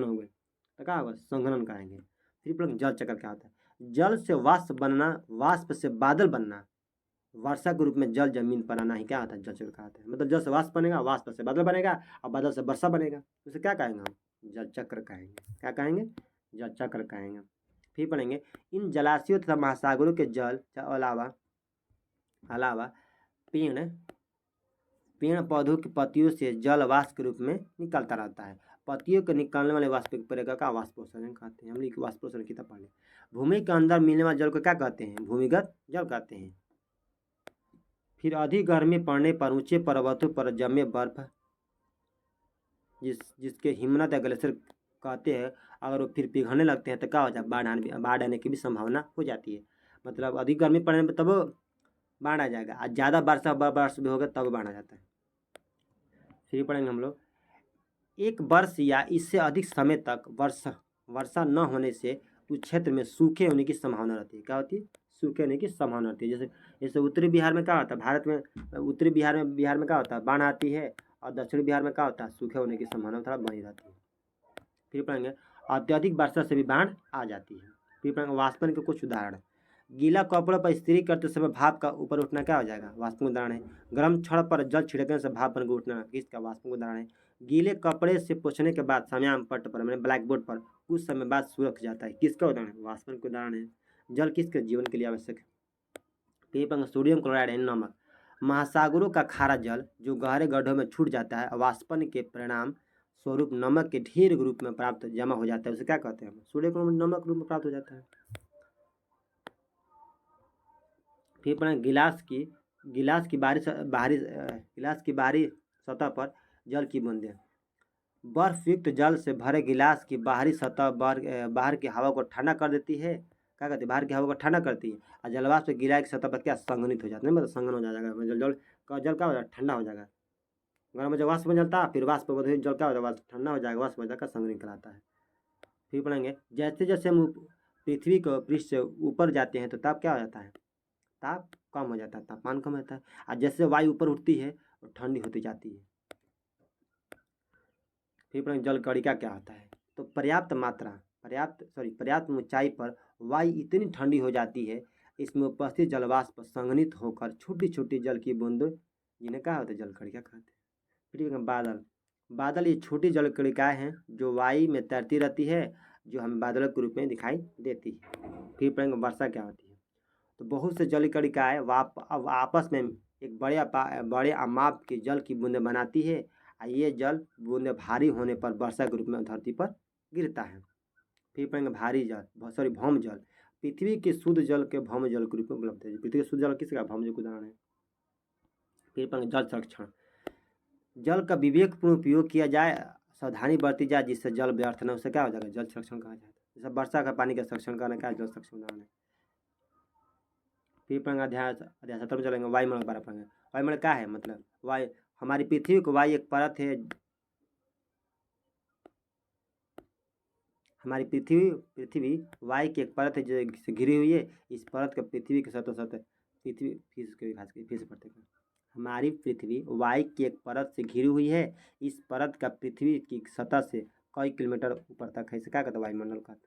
हो गए तो क्या होगा? संघनन कहेंगे। फिर प्रश्न जल चक्र क्या होता है? जल से वाष्प बनना, वाष्प से बादल बनना, वर्षा के रूप में जल जमीन पर आना ही क्या होता है? जल चक्र कहते हैं। मतलब जल से वाष्प बनेगा, वाष्प से बादल बनेगा और बादल से वर्षा बनेगा, उसे क्या कहेंगे हम? जल चक्र कहेंगे। क्या कहेंगे? जल चक्र कहेंगे। फिर पढ़ेंगे इन जलाशयों तथा महासागरों के जल अलावा पेड़ पौधों की पत्तियों से जल वाष्प के रूप में निकलता रहता है। पत्तियों के निकलने वाले वाष्प प्रक्रिया का वाष्पोत्सर्जन कहते हैं। हम लोग वाष्पोत्सर्जन कितना पढ़ लें। भूमि के अंदर मिलने वाले जल को क्या कहते हैं? भूमिगत जल कहते हैं। फिर अधिक गर्मी पड़ने पर ऊंचे पर्वतों पर जमे बर्फ, जिसके हिमनद या ग्लेशियर कहते हैं, अगर वो फिर पिघलने लगते हैं तो क्या हो जाए? बाढ़ आने की भी संभावना हो जाती है। मतलब अधिक गर्मी पड़ने पर तब बाढ़ आ जाएगा, और ज़्यादा वर्ष भी होगा तब बाढ़ आ जाता है। फिर पढ़ेंगे हम लोग एक वर्ष या इससे अधिक समय तक वर्षा न होने से उस क्षेत्र में सूखे होने की संभावना रहती है। क्या होती है? सूखे होने की संभावना रहती है। जैसे उत्तरी बिहार में क्या होता है? भारत में उत्तरी बिहार में क्या होता है? बाढ़ आती है, और दक्षिणी बिहार में क्या होता है? सूखे होने की संभावना थोड़ा बनी रहती है। फिर पढ़ेंगे अत्यधिक वर्षा से भी बाढ़ आ जाती है। फिर पढ़ेंगे वाष्पन के कुछ उदाहरण। गीला कपड़ों पर इस्त्री करते समय भाप का ऊपर उठना क्या हो जाएगा? वाष्पन उदाहरण है। गर्म छड़ पर जल छिड़कने से भाप बन के उठना किसका? वाष्पन उदाहरण है। गीले कपड़े से पोंछने के बाद सामयान पट्ट पर मैंने ब्लैक बोर्ड पर कुछ समय बाद सूरख जाता है, किसका उदाहरण है? वाष्पन का उदाहरण है। जल किसके जीवन के लिए आवश्यक है? पेपर सोडियम क्लोराइड है नमक। महासागरों का खारा जल जो गहरे गड्ढों में छूट जाता है, वाष्पन के परिणाम स्वरूप नमक के ढेर के रूप में प्राप्त जमा हो जाता है, उसे क्या कहते हैं? सोडियम क्लोराइड नमक रूप में प्राप्त हो जाता है। फिर पढ़ें गिलास की बाहरी सतह पर जल की बूंदें। बर्फ युक्त जल से भरे गिलास की बाहरी सतह बाहर की हवा को ठंडा कर देती है। क्या कहते हैं? बाहर की हवा को ठंडा करती है, और जलवाष्प गिलास की सतह पर क्या? संघनित हो जाता है। मतलब संघन हो जाएगा, जल क्या हो जाएगा? ठंडा हो जाएगा। गर्म जब वाष्प बन जाता है, फिर वाष्प जल क्या हो जाएगा? ठंडा हो जाएगा, वाष्प बन जाकर संघनित कहलाता है। फिर पढ़ेंगे जैसे जैसे हम पृथ्वी को पृष्ठ से ऊपर जाते हैं तो ताप क्या हो जाता है? ताप कम हो जाता है, तापमान कम होता है, और जैसे वायु ऊपर उठती है और ठंडी होती जाती है। फिर जल कणिका क्या होता है? तो पर्याप्त ऊंचाई पर वायु इतनी ठंडी हो जाती है, इसमें उपस्थित जलवाष्प संघनित होकर छोटी छोटी जल की बूंद, जिन्हें क्या होता है? जल कणिका कहते हैं। फिर बादल ये छोटी जल कणिकाएं हैं जो वायु में तैरती रहती है, जो हमें बादलों के रूप में दिखाई देती है। फिर पढ़ेंगे वर्षा क्या होती है। तो बहुत से जल कणिकाएं आपस में एक बड़े अमाप की जल की बूंदें बनाती है, और ये जल बूंदें भारी होने पर वर्षा के रूप में धरती पर गिरता है। फिर पढ़ेंगे भारी जल भौम जल। पृथ्वी के शुद्ध जल के भौम जल के रूप में उपलब्ध है। पृथ्वी के शुद्ध जल किसका भौम जल का उदाहरण है। फिर पढ़ेंगे जल संरक्षण। जल का विवेकपूर्ण उपयोग किया जाए, सावधानी बरती जाए, जिससे जल व्यर्थ न हो, उससे क्या हो जाएगा, जल संरक्षण कहा जाता है। जैसे वर्षा का पानी का संरक्षण करना क्या है, जल संरक्षण उदाहरण है। फिर पढ़ेंगे अध्याय 17 में चलेंगे वायुमंडल बारे पढ़ेंगे। वायुमंडल क्या है, मतलब वायु, हमारी पृथ्वी को वायु एक परत है। हमारी पृथ्वी वायु की एक परत है जो घिरी हुई है। इस परत का पृथ्वी के सतह पृथ्वी फिर से पढ़ते हैं। हमारी पृथ्वी वायु की एक परत से घिरी हुई है। इस परत का पृथ्वी की सतह से कई किलोमीटर ऊपर तक है। इसे क्या कहते हैं, वायुमंडल कहते हैं।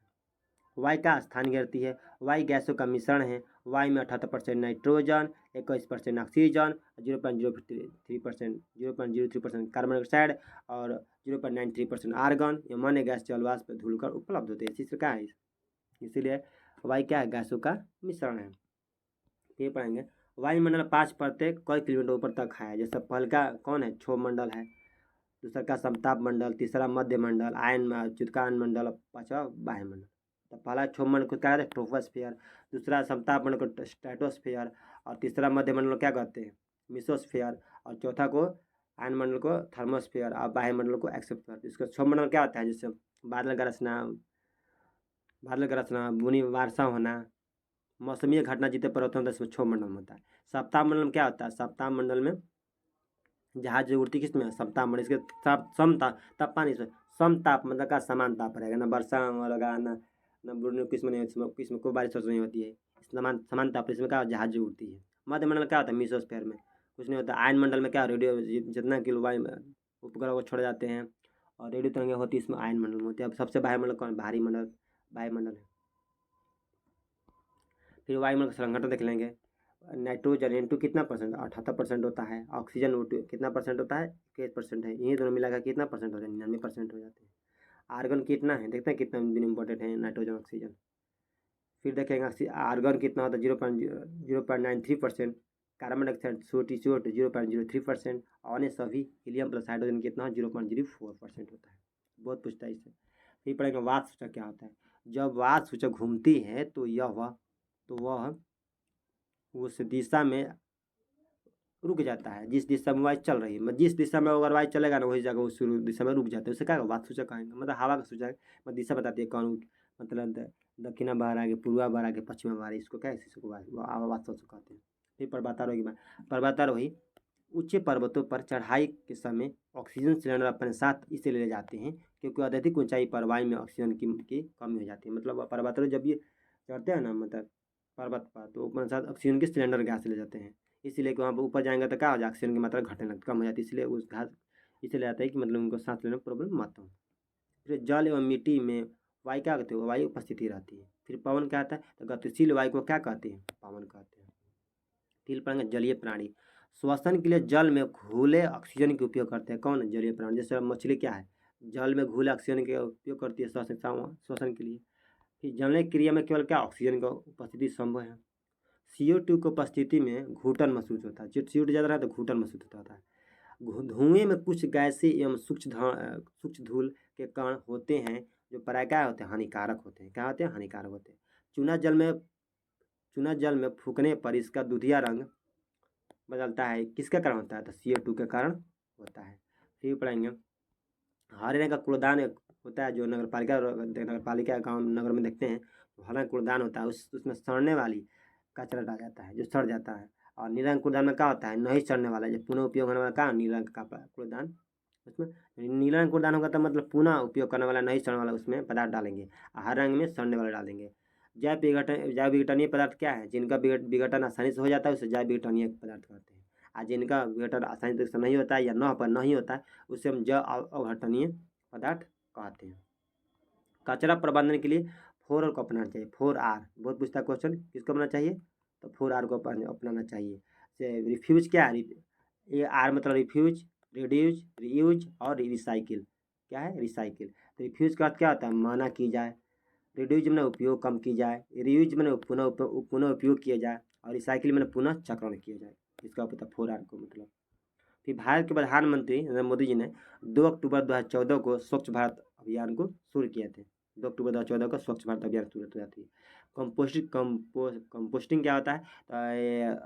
वायु का स्थान घेरती है। वायु गैसों का मिश्रण है। वायु में 78% नाइट्रोजन, 21% ऑक्सीजन, 0.03% कार्बन डाइऑक्साइड और 0.93% आर्गन, अमोनिया गैस जलवाष्प पे धुलकर उपलब्ध होते हैं। इसी क्या है, इसीलिए वायु क्या है, गैसों का मिश्रण है। ये पढ़ेंगे वायुमंडल 5 परतें कई किलोमीटर ऊपर तक है। जैसे पहला कौन है, क्षोभ मंडल है। दूसरा का समताप मंडल, तीसरा मध्य मंडल, आयन च्युतकान मंडल, पांचवा वायुमंडल। तो पहला क्षोभ मंडल को क्या कहते हैं, ट्रोपोस्फियर। दूसरा समताप मंडल को स्ट्रेटोस्फियर और तीसरा मध्य मंडल को क्या कहते हैं, मेसोस्फियर और चौथा को आयन मंडल को थर्मोस्फियर और वायुमंडल को एक्सोस्फियर। इसका क्षोभ मंडल क्या होता है, जैसे बादल गरजना, बुनी वर्षा होना, मौसमी घटना जितने पर होता है इसमें क्षोभ मंडल में होता है। सप्ताह मंडल में क्या होता है, सप्ताह मंडल में जहाज जो उड़ती किस में, सप्ताह मंडल। इसके तापमान इसमें समताप मतलब का समान ताप रहेगा, ना वर्षा होगा ना बुनी, किसमें कोई बारिश नहीं होती है। समान ताप इसमें क्या जहाज जो उड़ती है। मध्य मंडल क्या होता है, मेसोस्फीयर में कुछ नहीं होता। आयन मंडल में क्या रेडियो जितना किलो वायु उपग्रह को छोड़ जाते हैं और रेडियो तरंगें होती है, इसमें आयन मंडल में होती है। अब सबसे वायुमंडल कौन, भारी मंडल वायुमंडल है। फिर वायुमंडल का संगठन देख लेंगे। नाइट्रोजन N2 कितना परसेंट, 78% होता है। ऑक्सीजन O2 कितना परसेंट होता है, 21% है। ये दोनों मिलाकर कितना परसेंट हो जाता है, 99% हो जाते हैं। आर्गन कितना है, देखते हैं कितना इंपॉर्टेंट है नाइट्रोजन ऑक्सीजन। फिर देखेंगे आर्गन कितना होता है, 0.93%। Carbon dioxide CO2 0.03%। और अन्य सभी हीलियम प्लस हाइड्रोजन कितना हो, 0.04% होता है। बहुत पूछता है इससे। फिर पढ़ेंगे वात सूचक क्या होता है। जब वात सूचक घूमती है तो वह उस दिशा में रुक जाता है जिस दिशा में वायु चल रही है। जिस दिशा में अगर वायु चलेगा ना, वही जगह उस दिशा में रुक जाता है। उसे क्या वात सूचक कहेंगे, मतलब हवा का सूचक, मतलब दिशा बताती है कौन, मतलब दक्षिणा बाहर आगे, पूर्वा बाहर आगे, पश्चिमा बाहर, इसको क्या इसी को वात सूचक कहते हैं। फिर पर्वतारोही ऊंचे पर्वतों पर चढ़ाई के समय ऑक्सीजन सिलेंडर अपने साथ इसलिए ले जाते हैं क्योंकि अत्यधिक ऊंचाई पर वायु में ऑक्सीजन की कमी हो जाती है। मतलब पर्वतारोही जब ये चढ़ते हैं ना, मतलब पर्वत पर, तो अपने साथ ऑक्सीजन के सिलेंडर गैस ले जाते हैं। इसीलिए कि वहाँ पर ऊपर जाएंगे तो क्या हो जाए, ऑक्सीजन की मात्रा घटने लगती, कम हो जाती है। इसलिए उस घास इसलिए आता है कि मतलब उनको सांस लेने में प्रॉब्लम मत हो। फिर जल एवं मिट्टी में वायु क्या कहते हैं, वायु उपस्थिति रहती है। फिर पवन क्या आता है, तो गतिशील वायु को क्या कहते हैं, पवन कहते हैं। फिर पढ़ेंगे जलीय प्राणी। श्वसन के लिए जल में घुले ऑक्सीजन का उपयोग करते हैं। कौन, जलीय प्राणी। जैसे मछली क्या है, जल में घुले ऑक्सीजन का उपयोग करती है श्वसन के लिए। फिर जलने की क्रिया में केवल क्या, ऑक्सीजन का उपस्थिति संभव है। CO2 की उपस्थिति में घूटन महसूस होता है। जब CO2 ज़्यादा रहा तो घूटन महसूस होता है। धुएं में कुछ गैसें एवं सूक्ष्म धूल के कण होते हैं जो प्रायः क्या होते हैं, हानिकारक होते हैं। क्या होते हैं, हानिकारक होते हैं। चूना जल में फूकने पर इसका दूधिया रंग बदलता है, किसके कारण होता है, तो CO2 के कारण होता है। फिर पढ़ेंगे हरे रंग का कूड़ादान होता है जो नगरपालिका गाँव नगर में देखते हैं, तो हरा कूड़ादान होता है। उसमें सड़ने वाली कचरा डाल जाता है जो सड़ जाता है। और नीला रंग कूड़ादान में क्या होता है, नहीं सड़ने वाला, जो पुनः उपयोग होने वाला क्या, नीला रंग का कूड़ादान। उसमें नीला रंग कूड़ादान होगा तो मतलब पुनः उपयोग करने वाला, नहीं सड़ने वाला उसमें पदार्थ डालेंगे। हर रंग में सड़ने वाला डालेंगे। जैव विघटनीय पदार्थ क्या है, जिनका विघटन आसानी से हो जाता है उसे जैव विघटनीय पदार्थ कहते हैं। और जिनका विघटन आसानी से नहीं होता है या नहीं होता है उसे हम जैव अघटनीय पदार्थ कहते हैं। कचरा प्रबंधन के लिए 4R को अपनाना चाहिए। 4R बहुत पूछता है क्वेश्चन, किसको अपनाना चाहिए, तो 4R को अपनाना चाहिए। रिफ्यूज क्या है, ये R मतलब रिफ्यूज, रिड्यूज, रीयूज और रिसाइकिल। क्या है, रिसाइकिल। तो रिफ्यूज का अर्थ क्या होता है, माना की जाए। रिड्यूज में उपयोग कम की जाए। रीयूज में पुनः उपयोग किया जाए। और रिसाइकिल में पुनः चक्रण किया जाए। इसका पता 4R को मतलब। फिर भारत के प्रधानमंत्री नरेंद्र मोदी जी ने 2 अक्टूबर 2014 को स्वच्छ भारत अभियान को शुरू किए थे। 2 अक्टूबर 2014 को स्वच्छ भारत अभियान शुरू हो जाती है। कंपोस्टिंग क्या होता है?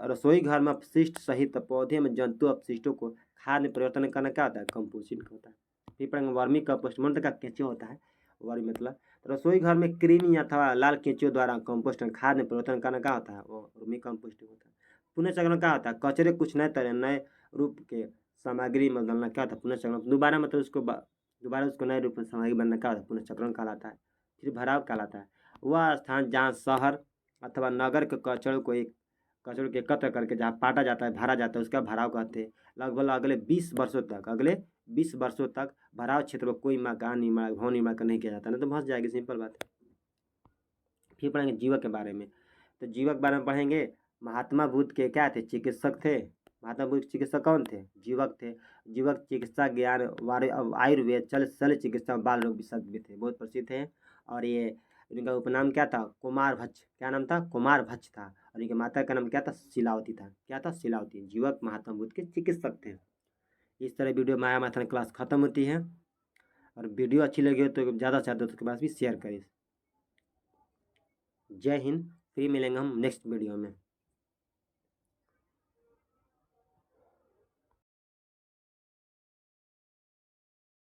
रसोई घर में अपशिष्ट सहित पौधे में जंतु अपशिष्टों को खाद में परिवर्तन करना क्या होता है? कंपोस्टिंग होता है। फिर पढ़ेंगे वर्मी कंपोस्ट मतलब का केंचुआ होता है। वर्मी मतलब रसोई घर में कृमि अथवा लाल केंचुओं द्वारा कंपोस्ट खाद में परिवर्तन करना क्या होता है? वो वर्मी कंपोस्टिंग होता है। पुनर्चक्रण क्या होता है? कचरे कुछ नए तरह नए रूप के सामग्री में बदलना क्या होता है? पुनर्चक्रण दोबारा मतलब उसको दोबारा उसको नए रूप में सामग्री बनना क्या होता है? पुनर्चक्रण कहलाता है। फिर भराव कहलाता है वह स्थान जहाँ शहर अथवा नगर के कचड़ों को एकत्र करके जहाँ पाटा जाता है भरा जाता है उसका भराव कहते हैं। लगभग अगले 20 वर्षों तक भराव क्षेत्र में कोई मकान निर्माण भवन निर्माण का नहीं किया जाता, नहीं तो धंस जाएगी, सिंपल बात है। फिर पढ़ेंगे जीवक के बारे में। तो जीवक के बारे में पढ़ेंगे महात्मा बुद्ध के क्या थे? चिकित्सक थे। महात्मा बुद्ध चिकित्सक कौन थे? जीवक थे। जीवक चिकित्सा ज्ञान आयुर्वेद शल्य चिकित्सा बाल रोग विशेषज्ञ भी थे, बहुत प्रसिद्ध थे। और ये इनका उपनाम क्या था? कुमार भच्च। क्या नाम था? कुमार भच्च था। और इनके माता का नाम क्या था? शिलावती था। क्या था? शिलावती। जीवक महात्मा बुद्ध के चिकित्सक थे। इस तरह वीडियो माया माथन क्लास खत्म होती है। और वीडियो अच्छी लगी हो तो ज़्यादा से ज़्यादा दोस्तों के पास भी शेयर करें। जय हिंद। फिर मिलेंगे हम नेक्स्ट वीडियो में।